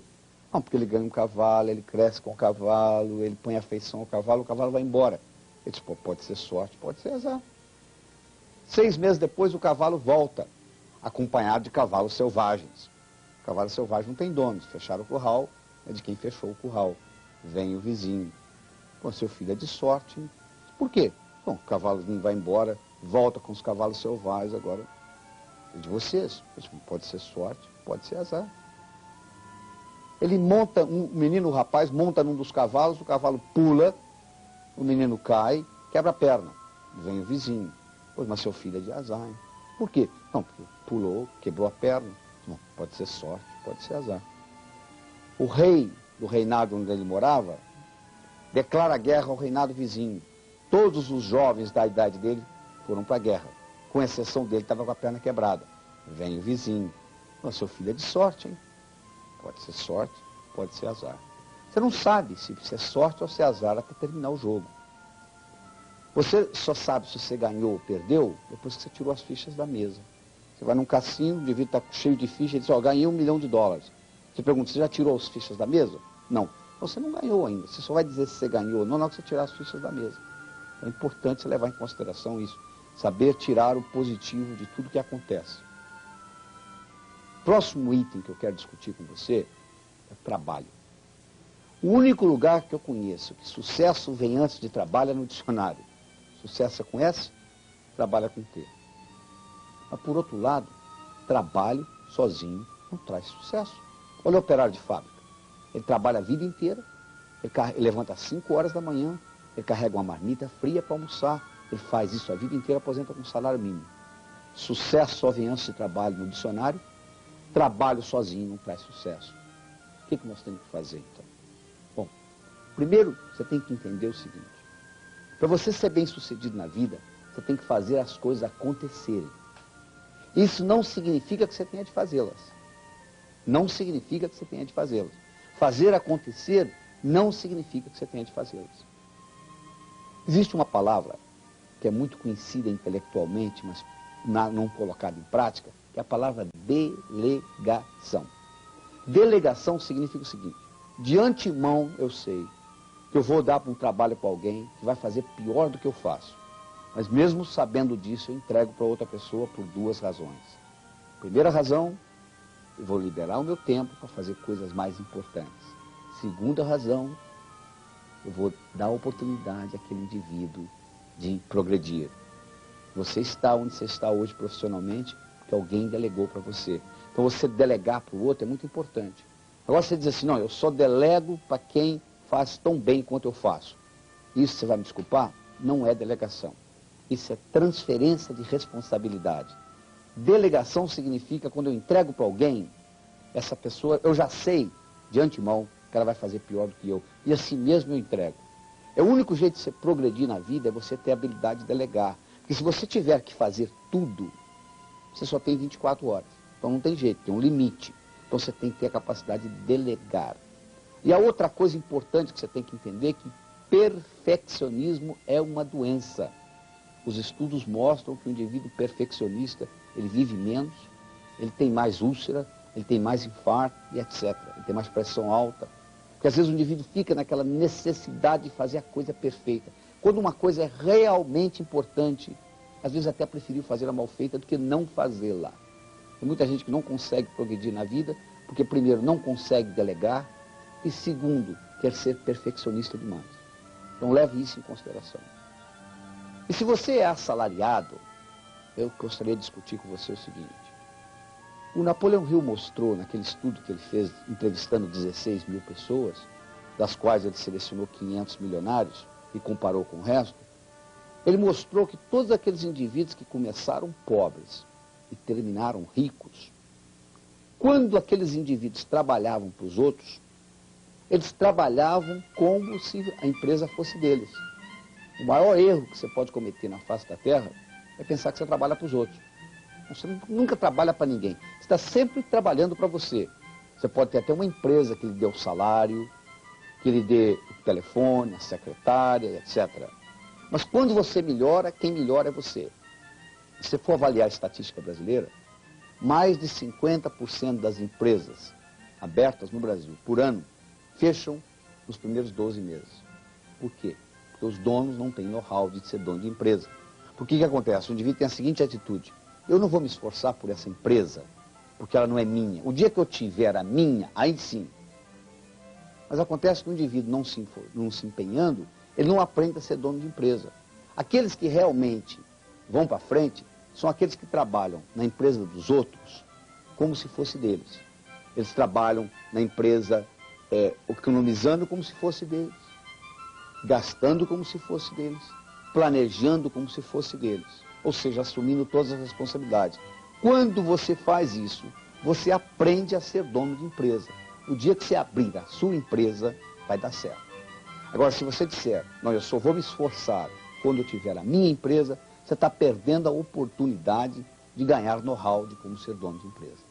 Não, porque ele ganha um cavalo, ele cresce com o cavalo, ele põe afeição ao cavalo, o cavalo vai embora. Ele diz: pô, pode ser sorte, pode ser azar. 6 meses depois o cavalo volta, acompanhado de cavalos selvagens. O cavalo selvagem não tem donos, fecharam o curral, é de quem fechou o curral. Vem o vizinho: pô, seu filho é de sorte, hein? Por quê? Bom, o cavalozinho vai embora, volta com os cavalos selvagens, agora é de vocês. Pode ser sorte, pode ser azar. Ele monta, o menino, o rapaz, monta num dos cavalos, o cavalo pula, o menino cai, quebra a perna. Vem o vizinho: pois, mas seu filho é de azar, hein? Por quê? Não, porque pulou, quebrou a perna. Não, pode ser sorte, pode ser azar. O rei do reinado onde ele morava declara guerra ao reinado vizinho. Todos os jovens da idade dele foram para a guerra, com exceção dele, estava com a perna quebrada. Vem o vizinho: mas seu filho é de sorte, hein? Pode ser sorte, pode ser azar. Você não sabe se é sorte ou se é azar até terminar o jogo. Você só sabe se você ganhou ou perdeu depois que você tirou as fichas da mesa. Você vai num cassino, o indivíduo está cheio de fichas, ele diz: ó, ganhei $1 milhão. Você pergunta: você já tirou as fichas da mesa? Não. Então você não ganhou ainda. Você só vai dizer se você ganhou ou não na hora que você tirar as fichas da mesa. É importante você levar em consideração isso. Saber tirar o positivo de tudo que acontece. Próximo item que eu quero discutir com você é trabalho. O único lugar que eu conheço que sucesso vem antes de trabalho é no dicionário. Sucesso é com S, trabalho é com T. Mas, por outro lado, trabalho sozinho não traz sucesso. Olha o operário de fábrica. Ele trabalha a vida inteira, ele levanta às 5 horas da manhã, ele carrega uma marmita fria para almoçar, ele faz isso a vida inteira, aposenta com salário mínimo. Sucesso só vem antes de trabalho no dicionário, trabalho sozinho não traz sucesso. O que nós temos que fazer, então? Bom, primeiro você tem que entender o seguinte: para você ser bem sucedido na vida, você tem que fazer as coisas acontecerem. Isso não significa que você tenha de fazê-las. Não significa que você tenha de fazê-las. Fazer acontecer não significa que você tenha de fazê-las. Existe uma palavra que é muito conhecida intelectualmente, mas não colocada em prática, que é a palavra delegação. Delegação significa o seguinte: de antemão eu sei que eu vou dar um trabalho para alguém que vai fazer pior do que eu faço. Mas mesmo sabendo disso, eu entrego para outra pessoa por 2 razões. Primeira razão, eu vou liberar o meu tempo para fazer coisas mais importantes. Segunda razão, eu vou dar oportunidade àquele indivíduo de progredir. Você está onde você está hoje profissionalmente porque alguém delegou para você. Então você delegar para o outro é muito importante. Agora você diz assim: não, eu só delego para quem faz tão bem quanto eu faço. Isso, você vai me desculpar, não é delegação. Isso é transferência de responsabilidade. Delegação significa quando eu entrego para alguém, essa pessoa, eu já sei de antemão que ela vai fazer pior do que eu. E assim mesmo eu entrego. É o único jeito de você progredir na vida, é você ter a habilidade de delegar. Porque se você tiver que fazer tudo, você só tem 24 horas. Então não tem jeito, tem um limite. Então você tem que ter a capacidade de delegar. E a outra coisa importante que você tem que entender é que perfeccionismo é uma doença. Os estudos mostram que o indivíduo perfeccionista, ele vive menos, ele tem mais úlcera, ele tem mais infarto e etc. Ele tem mais pressão alta. Porque às vezes o indivíduo fica naquela necessidade de fazer a coisa perfeita. Quando uma coisa é realmente importante, às vezes até preferiu fazer a mal feita do que não fazê-la. Tem muita gente que não consegue progredir na vida Porque, primeiro, não consegue delegar e, segundo, quer ser perfeccionista demais. Então, leve isso em consideração. E se você é assalariado, eu gostaria de discutir com você o seguinte. O Napoleão Hill mostrou, naquele estudo que ele fez, entrevistando 16 mil pessoas, das quais ele selecionou 500 milionários e comparou com o resto, ele mostrou que todos aqueles indivíduos que começaram pobres e terminaram ricos, quando aqueles indivíduos trabalhavam para os outros, eles trabalhavam como se a empresa fosse deles. O maior erro que você pode cometer na face da terra é pensar que você trabalha para os outros. Você nunca trabalha para ninguém. Você está sempre trabalhando para você. Você pode ter até uma empresa que lhe dê o salário, que lhe dê o telefone, a secretária, etc. Mas quando você melhora, quem melhora é você. Se você for avaliar a estatística brasileira, mais de 50% das empresas abertas no Brasil por ano fecham nos primeiros 12 meses. Por quê? Porque os donos não têm know-how de ser dono de empresa. Porque o que acontece? O indivíduo tem a seguinte atitude: eu não vou me esforçar por essa empresa, porque ela não é minha. O dia que eu tiver a minha, aí sim. Mas acontece que o indivíduo não se empenhando, ele não aprende a ser dono de empresa. Aqueles que realmente vão para frente são aqueles que trabalham na empresa dos outros como se fosse deles. Eles trabalham na empresa economizando como se fosse deles, gastando como se fosse deles, planejando como se fosse deles, ou seja, assumindo todas as responsabilidades. Quando você faz isso, você aprende a ser dono de empresa. O dia que você abrir a sua empresa, vai dar certo. Agora, se você disser, não, eu só vou me esforçar quando eu tiver a minha empresa, você está perdendo a oportunidade de ganhar know-how de como ser dono de empresa.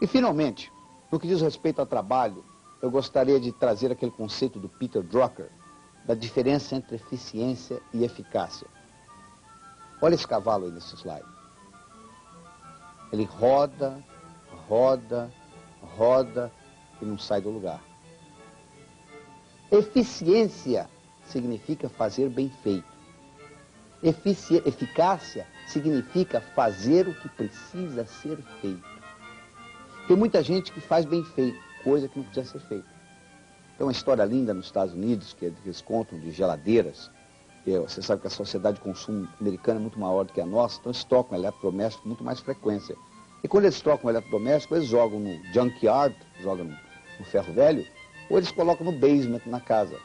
E, finalmente, no que diz respeito ao trabalho, eu gostaria de trazer aquele conceito do Peter Drucker, da diferença entre eficiência e eficácia. Olha esse cavalo aí nesse slide. Ele roda, roda, roda e não sai do lugar. Eficiência significa fazer bem feito. Eficácia significa fazer o que precisa ser feito. Tem muita gente que faz bem feito, coisa que não precisa ser feita. Tem uma história linda nos Estados Unidos, que eles contam de geladeiras. Você sabe que a sociedade de consumo americana é muito maior do que a nossa, então eles trocam eletrodoméstico com muito mais frequência. E quando eles trocam o eletrodoméstico, eles jogam no junkyard, jogam no ferro velho, ou eles colocam no basement na casa.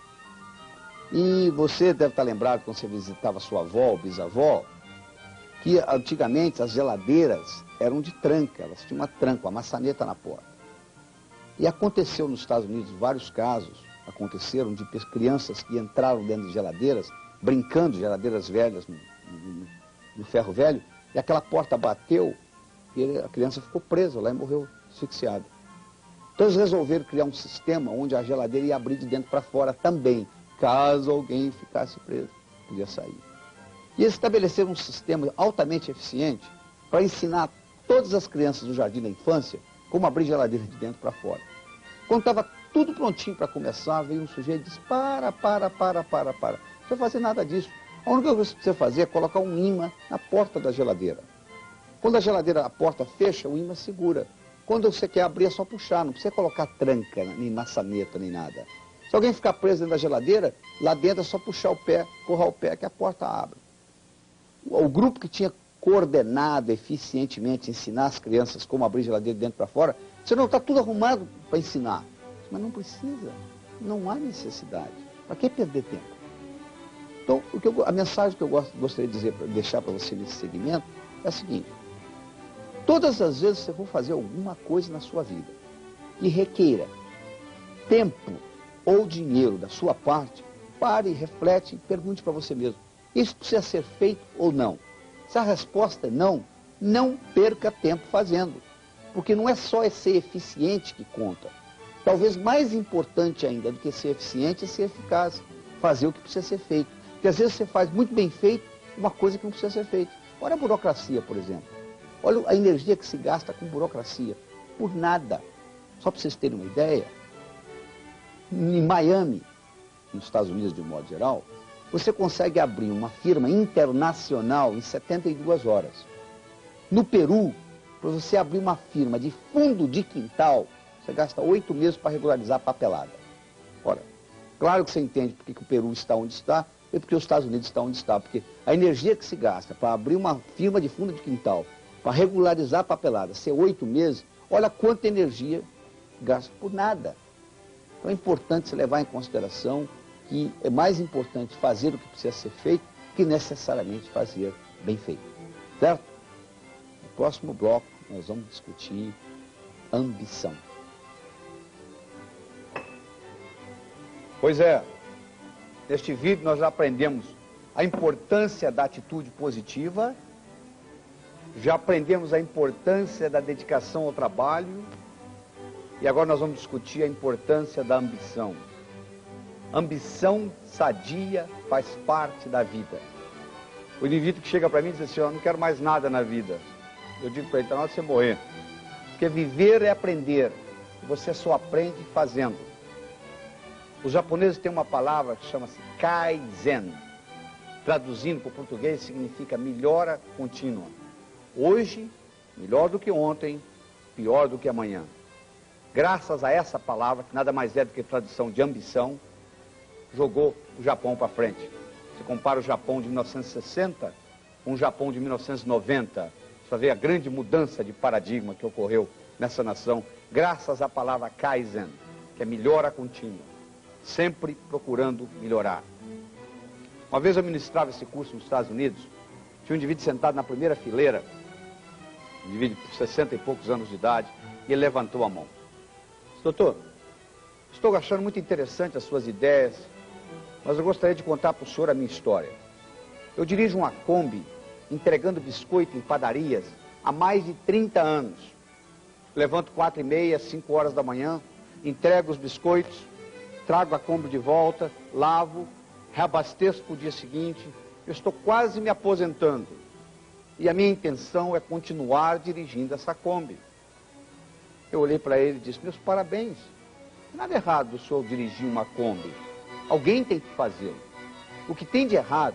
E você deve estar lembrado, quando você visitava sua avó ou bisavó, que antigamente as geladeiras eram de tranca, elas tinham uma tranca, uma maçaneta na porta. E aconteceu nos Estados Unidos vários casos, aconteceram de crianças que entraram dentro de geladeiras, brincando de geladeiras velhas no ferro velho, e aquela porta bateu e a criança ficou presa lá e morreu asfixiada. Então eles resolveram criar um sistema onde a geladeira ia abrir de dentro para fora também, caso alguém ficasse preso, podia sair. E eles estabeleceram um sistema altamente eficiente para ensinar todas as crianças do jardim da infância como abrir geladeira de dentro para fora. Quando estava tudo prontinho para começar, veio um sujeito e disse, para. Não precisa fazer nada disso. A única coisa que você precisa fazer é colocar um imã na porta da geladeira. Quando a geladeira, a porta fecha, o imã segura. Quando você quer abrir, é só puxar, não precisa colocar tranca, nem maçaneta, nem nada. Se alguém ficar preso dentro da geladeira, lá dentro é só puxar o pé, corrar o pé, que a porta abre. O grupo que tinha coordenado eficientemente ensinar as crianças como abrir geladeira de dentro para fora, você não está tudo arrumado para ensinar. Mas não precisa, não há necessidade. Para que perder tempo? Então, a mensagem que eu gostaria de deixar para você nesse segmento é a seguinte. Todas as vezes que você for fazer alguma coisa na sua vida e requeira tempo ou dinheiro da sua parte, pare, reflete e pergunte para você mesmo. Isso precisa ser feito ou não? Se a resposta é não, não perca tempo fazendo. Porque não é só ser eficiente que conta. Talvez mais importante ainda do que ser eficiente é ser eficaz. Fazer o que precisa ser feito. Porque às vezes você faz muito bem feito uma coisa que não precisa ser feita. Olha a burocracia, por exemplo. Olha a energia que se gasta com burocracia. Por nada. Só para vocês terem uma ideia, em Miami, nos Estados Unidos de um modo geral, você consegue abrir uma firma internacional em 72 horas. No Peru, Para você abrir uma firma de fundo de quintal, você gasta 8 meses para regularizar a papelada. Ora, claro que você entende porque que o Peru está onde está e porque os Estados Unidos estão onde está. Porque a energia que se gasta para abrir uma firma de fundo de quintal, para regularizar a papelada, ser 8 meses, olha quanta energia gasta por nada. Então é importante se levar em consideração que é mais importante fazer o que precisa ser feito que necessariamente fazer bem feito. Certo? No próximo bloco nós vamos discutir ambição. Pois é, neste vídeo nós já aprendemos a importância da atitude positiva, já aprendemos a importância da dedicação ao trabalho e agora nós vamos discutir a importância da ambição. Ambição sadia faz parte da vida. O indivíduo que chega para mim e diz assim, eu não quero mais nada na vida. Eu digo para ele, está na hora de você morrer. Porque viver é aprender. Você só aprende fazendo. Os japoneses têm uma palavra que chama-se Kaizen. Traduzindo para o português, significa melhora contínua. Hoje, melhor do que ontem, pior do que amanhã. Graças a essa palavra, que nada mais é do que tradução de ambição, jogou o Japão para frente. Você compara o Japão de 1960 com o Japão de 1990. Você vai ver a grande mudança de paradigma que ocorreu nessa nação, graças à palavra Kaizen, que é melhora contínua. Sempre procurando melhorar. Uma vez eu ministrava esse curso nos Estados Unidos, tinha um indivíduo sentado na primeira fileira, um indivíduo de 60 e poucos anos de idade, e ele levantou a mão. Disse, doutor, estou achando muito interessante as suas ideias, mas eu gostaria de contar para o senhor a minha história. Eu dirijo uma Kombi entregando biscoito em padarias há mais de 30 anos. Levanto 4h30, 5 horas da manhã, entrego os biscoitos, trago a Kombi de volta, lavo, reabasteço para o dia seguinte. Eu estou quase me aposentando. E a minha intenção é continuar dirigindo essa Kombi. Eu olhei para ele e disse, meus parabéns. Nada errado do senhor dirigir uma Kombi. Alguém tem que fazê-lo. O que tem de errado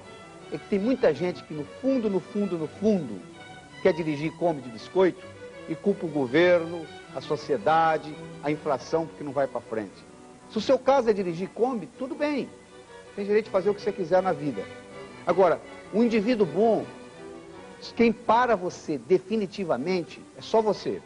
é que tem muita gente que no fundo, quer dirigir Kombi de biscoito e culpa o governo, a sociedade, a inflação, porque não vai para frente. Se o seu caso é dirigir Kombi, tudo bem. Tem direito de fazer o que você quiser na vida. Agora, um indivíduo bom, quem para você definitivamente é só você.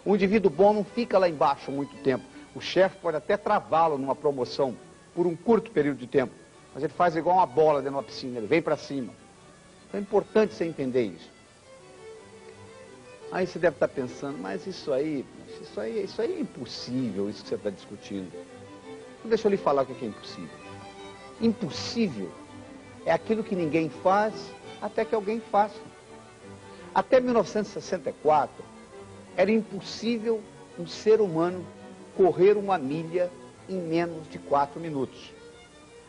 Um indivíduo bom não fica lá embaixo muito tempo. O chefe pode até travá-lo numa promoção por um curto período de tempo. Mas ele faz igual uma bola dentro de uma piscina, ele vem para cima. Então é importante você entender isso. Aí você deve estar pensando, mas isso aí é impossível, isso que você está discutindo. Então deixa eu lhe falar o que é impossível. Impossível é aquilo que ninguém faz até que alguém faça. Até 1964, era impossível um ser humano correr 1 milha em menos de 4 minutos.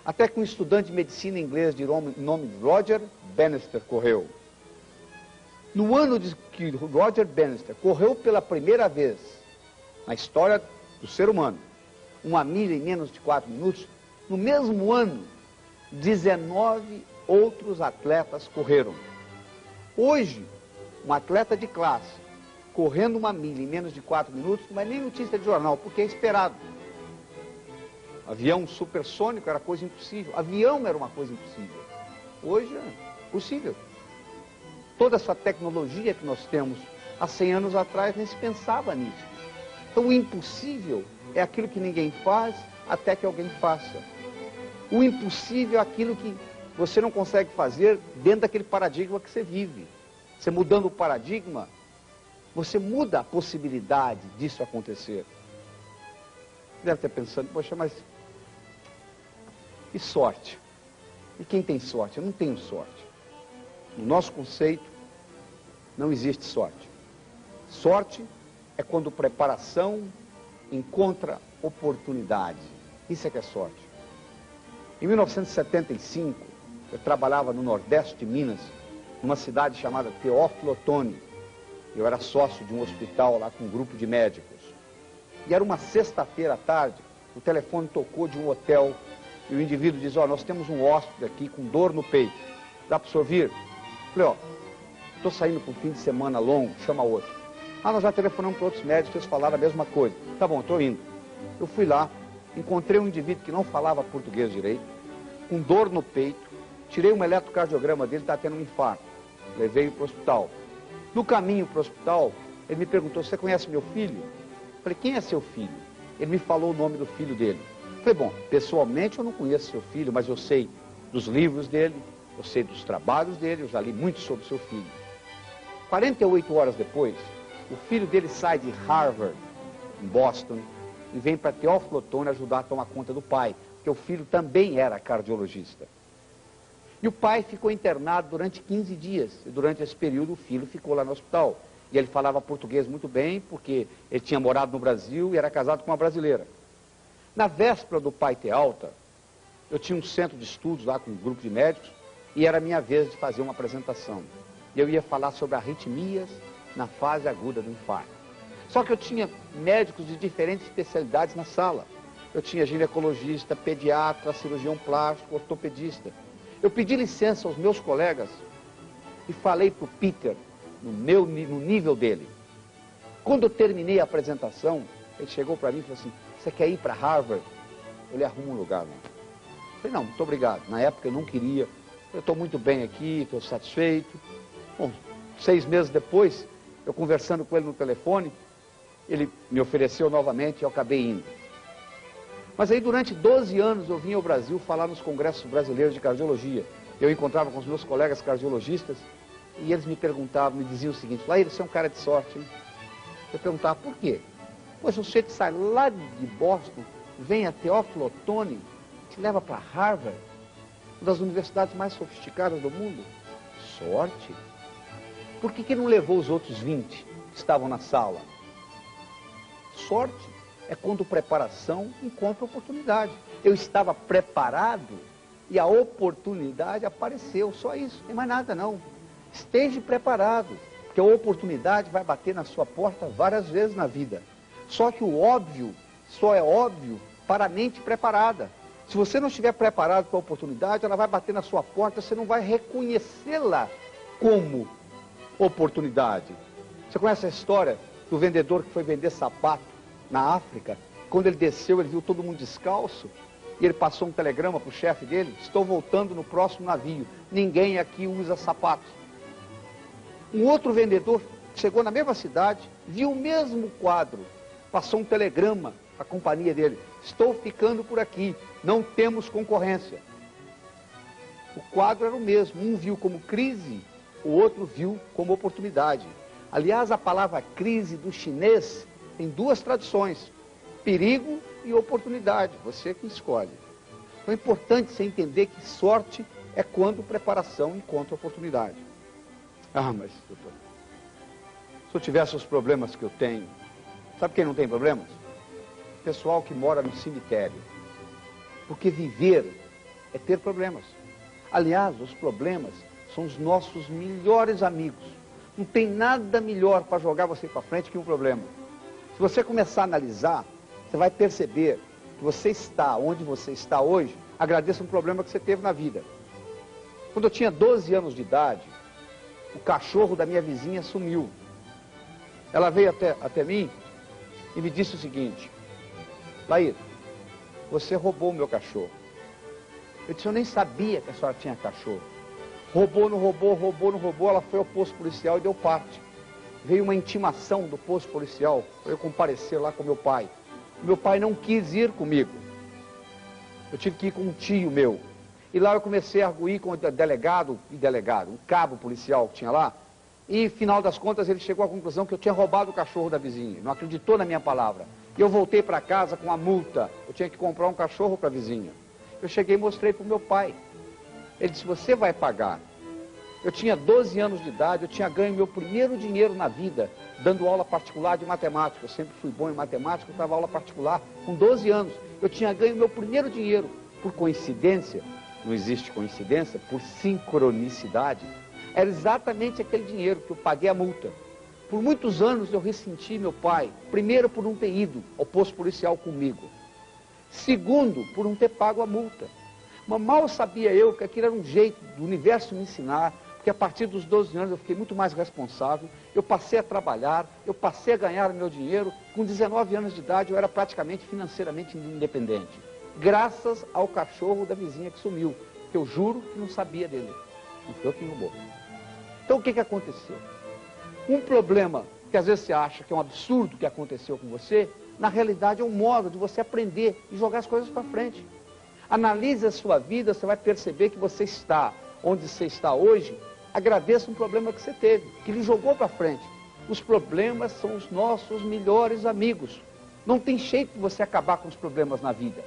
Até que um estudante de medicina inglês de nome Roger Bannister correu. No ano que Roger Bannister correu pela primeira vez na história do ser humano, 1 milha em menos de 4 minutos, no mesmo ano, 19 outros atletas correram. Hoje, um atleta de classe correndo 1 milha em menos de 4 minutos não é nem notícia de jornal, porque é esperado. Avião supersônico era coisa impossível. Avião era uma coisa impossível. Hoje é possível. Toda essa tecnologia que nós temos há 100 anos atrás nem se pensava nisso. Então o impossível é aquilo que ninguém faz até que alguém faça. O impossível é aquilo que você não consegue fazer dentro daquele paradigma que você vive. Você mudando o paradigma, você muda a possibilidade disso acontecer. Você deve estar pensando, poxa, mas e sorte? E quem tem sorte? Eu não tenho sorte. No nosso conceito, não existe sorte. Sorte é quando preparação encontra oportunidade. Isso é que é sorte. Em 1975, eu trabalhava no Nordeste de Minas, numa cidade chamada Teófilo Otoni. Eu era sócio de um hospital lá com um grupo de médicos. E era uma sexta-feira à tarde, o telefone tocou de um hotel e o indivíduo diz, nós temos um hóspede aqui com dor no peito. Dá para o senhor vir? Falei, estou saindo para um fim de semana longo, chama outro. Ah, nós já telefonamos para outros médicos, eles falaram a mesma coisa. Tá bom, estou indo. Eu fui lá, encontrei um indivíduo que não falava português direito, com dor no peito, tirei um eletrocardiograma dele, está tendo um infarto. Levei-o para o hospital. No caminho para o hospital, ele me perguntou, você conhece meu filho? Eu falei, quem é seu filho? Ele me falou o nome do filho dele. Eu falei, bom, pessoalmente eu não conheço seu filho, mas eu sei dos livros dele, eu sei dos trabalhos dele, eu já li muito sobre seu filho. 48 horas depois, o filho dele sai de Harvard, em Boston, e vem para Teófilo Otoni ajudar a tomar conta do pai, porque o filho também era cardiologista. E o pai ficou internado durante 15 dias, e durante esse período o filho ficou lá no hospital. E ele falava português muito bem, porque ele tinha morado no Brasil e era casado com uma brasileira. Na véspera do pai ter alta, eu tinha um centro de estudos lá com um grupo de médicos, e era a minha vez de fazer uma apresentação. E eu ia falar sobre arritmias na fase aguda do infarto. Só que eu tinha médicos de diferentes especialidades na sala. Eu tinha ginecologista, pediatra, cirurgião plástico, ortopedista. Eu pedi licença aos meus colegas e falei para o Peter, no nível dele. Quando eu terminei a apresentação, ele chegou para mim e falou assim, você quer ir para Harvard? Eu lhe arrumo um lugar lá. Eu falei, não, muito obrigado. Na época eu não queria. Eu estou muito bem aqui, estou satisfeito. Bom, 6 meses depois, eu conversando com ele no telefone, ele me ofereceu novamente e eu acabei indo. Mas aí durante 12 anos eu vim ao Brasil falar nos congressos brasileiros de cardiologia. Eu encontrava com os meus colegas cardiologistas e eles me perguntavam, me diziam o seguinte, Laíra, você é um cara de sorte, hein? Eu perguntava, por quê? Poxa, você que sai lá de Boston, vem a Teófilo Otoni, te leva para Harvard, uma das universidades mais sofisticadas do mundo. Sorte? Por que não levou os outros 20 que estavam na sala? Sorte é quando preparação encontra oportunidade. Eu estava preparado e a oportunidade apareceu, só isso, não tem mais nada não. Esteja preparado, porque a oportunidade vai bater na sua porta várias vezes na vida. Só que o óbvio só é óbvio para a mente preparada. Se você não estiver preparado para a oportunidade, ela vai bater na sua porta, você não vai reconhecê-la como oportunidade. Você conhece a história do vendedor que foi vender sapato na África? Quando ele desceu, ele viu todo mundo descalço, e ele passou um telegrama para o chefe dele, estou voltando no próximo navio, ninguém aqui usa sapato. Um outro vendedor chegou na mesma cidade, viu o mesmo quadro, passou um telegrama à companhia dele, estou ficando por aqui, não temos concorrência. O quadro era o mesmo, um viu como crise, o outro viu como oportunidade. Aliás, a palavra crise do chinês tem 2 traduções, perigo e oportunidade, você que escolhe. Então é importante você entender que sorte é quando preparação encontra oportunidade. Ah, mas doutor, se eu tivesse os problemas que eu tenho, sabe quem não tem problemas? Pessoal que mora no cemitério. Porque viver é ter problemas. Aliás, os problemas são os nossos melhores amigos. Não tem nada melhor para jogar você para frente que um problema. Se você começar a analisar, você vai perceber que você está onde você está hoje, agradeça um problema que você teve na vida. Quando eu tinha 12 anos de idade, o cachorro da minha vizinha sumiu. Ela veio até mim e me disse o seguinte, Laíra, você roubou o meu cachorro. Eu disse, eu nem sabia que a senhora tinha cachorro. Roubou, não roubou, ela foi ao posto policial e deu parte. Veio uma intimação do posto policial para eu comparecer lá com meu pai. Meu pai não quis ir comigo. Eu tive que ir com um tio meu. E lá eu comecei a arguir com o delegado, um cabo policial que tinha lá. E, final das contas, ele chegou à conclusão que eu tinha roubado o cachorro da vizinha. Não acreditou na minha palavra. E eu voltei para casa com a multa. Eu tinha que comprar um cachorro para a vizinha. Eu cheguei e mostrei para o meu pai. Ele disse, você vai pagar. Eu tinha 12 anos de idade, eu tinha ganho meu primeiro dinheiro na vida, dando aula particular de matemática. Eu sempre fui bom em matemática, eu dava aula particular com 12 anos. Eu tinha ganho meu primeiro dinheiro. Por coincidência, não existe coincidência, por sincronicidade, era exatamente aquele dinheiro que eu paguei a multa. Por muitos anos eu ressenti meu pai, primeiro por não ter ido ao posto policial comigo. Segundo, por não ter pago a multa. Mas mal sabia eu que aquilo era um jeito do universo me ensinar, porque porque a partir dos 12 anos eu fiquei muito mais responsável, eu passei a trabalhar, eu passei a ganhar meu dinheiro. Com 19 anos de idade eu era praticamente financeiramente independente, graças ao cachorro da vizinha que sumiu, que eu juro que não sabia dele, não foi eu que roubou. Então o que aconteceu? Um problema que às vezes você acha que é um absurdo que aconteceu com você, na realidade é um modo de você aprender e jogar as coisas para frente. Analise a sua vida, você vai perceber que você está onde você está hoje, agradeça um problema que você teve, que lhe jogou para frente. Os problemas são os nossos melhores amigos. Não tem jeito de você acabar com os problemas na vida.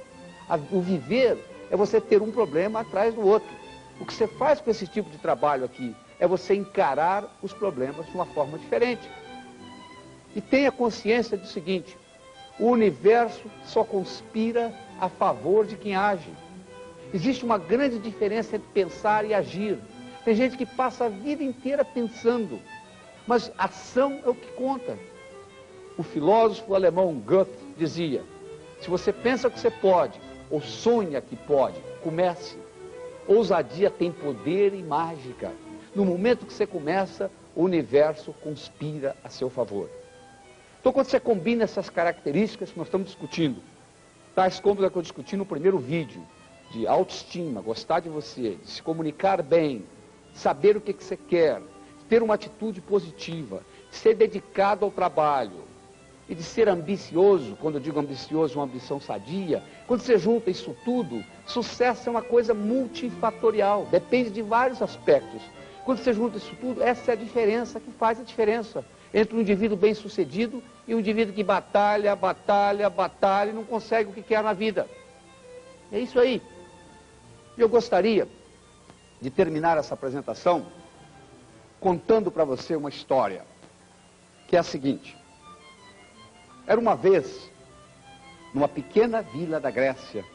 O viver é você ter um problema atrás do outro. O que você faz com esse tipo de trabalho aqui é você encarar os problemas de uma forma diferente. E tenha consciência do seguinte: o universo só conspira a favor de quem age. Existe uma grande diferença entre pensar e agir. Tem gente que passa a vida inteira pensando, mas ação é o que conta. O filósofo alemão Goethe dizia: se você pensa que você pode, ou sonha que pode, comece. Ousadia tem poder e mágica. No momento que você começa, o universo conspira a seu favor. Então, quando você combina essas características que nós estamos discutindo, tais como a que eu discuti no primeiro vídeo, de autoestima, gostar de você, de se comunicar bem, saber o que você quer, ter uma atitude positiva, ser dedicado ao trabalho e de ser ambicioso. Quando eu digo ambicioso, uma ambição sadia, quando você junta isso tudo, sucesso é uma coisa multifatorial, depende de vários aspectos. Quando você junta isso tudo, essa é a diferença que faz a diferença entre um indivíduo bem-sucedido e um indivíduo que batalha, batalha, batalha e não consegue o que quer na vida. É isso aí. E eu gostaria de terminar essa apresentação contando para você uma história, que é a seguinte. Era uma vez, numa pequena vila da Grécia,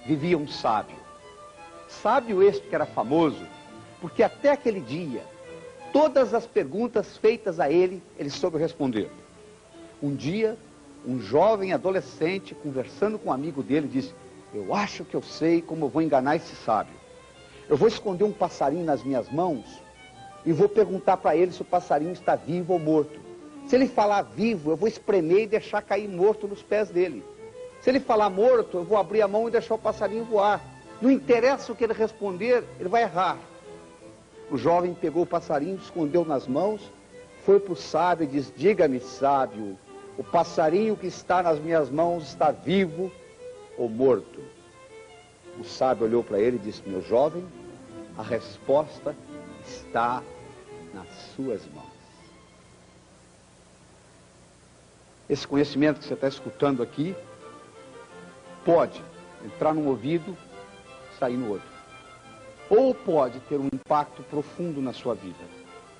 vivia um sábio. Sábio este que era famoso, porque até aquele dia, todas as perguntas feitas a ele, ele soube responder. Um dia, um jovem adolescente, conversando com um amigo dele, disse: eu acho que eu sei como eu vou enganar esse sábio. Eu vou esconder um passarinho nas minhas mãos e vou perguntar para ele se o passarinho está vivo ou morto. Se ele falar vivo, eu vou espremer e deixar cair morto nos pés dele. Se ele falar morto, eu vou abrir a mão e deixar o passarinho voar. Não interessa o que ele responder, ele vai errar. O jovem pegou o passarinho, escondeu nas mãos, foi para o sábio e disse: diga-me, sábio, o passarinho que está nas minhas mãos está vivo ou morto? O sábio olhou para ele e disse: meu jovem, a resposta está nas suas mãos. Esse conhecimento que você está escutando aqui pode entrar num ouvido, sair no outro. Ou pode ter um impacto profundo na sua vida.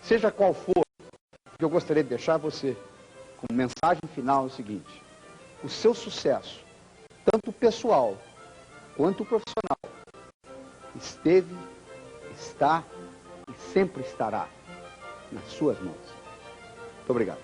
Seja qual for, o que eu gostaria de deixar a você como mensagem final é o seguinte: o seu sucesso, tanto pessoal quanto profissional, esteve, está e sempre estará nas suas mãos. Muito obrigado.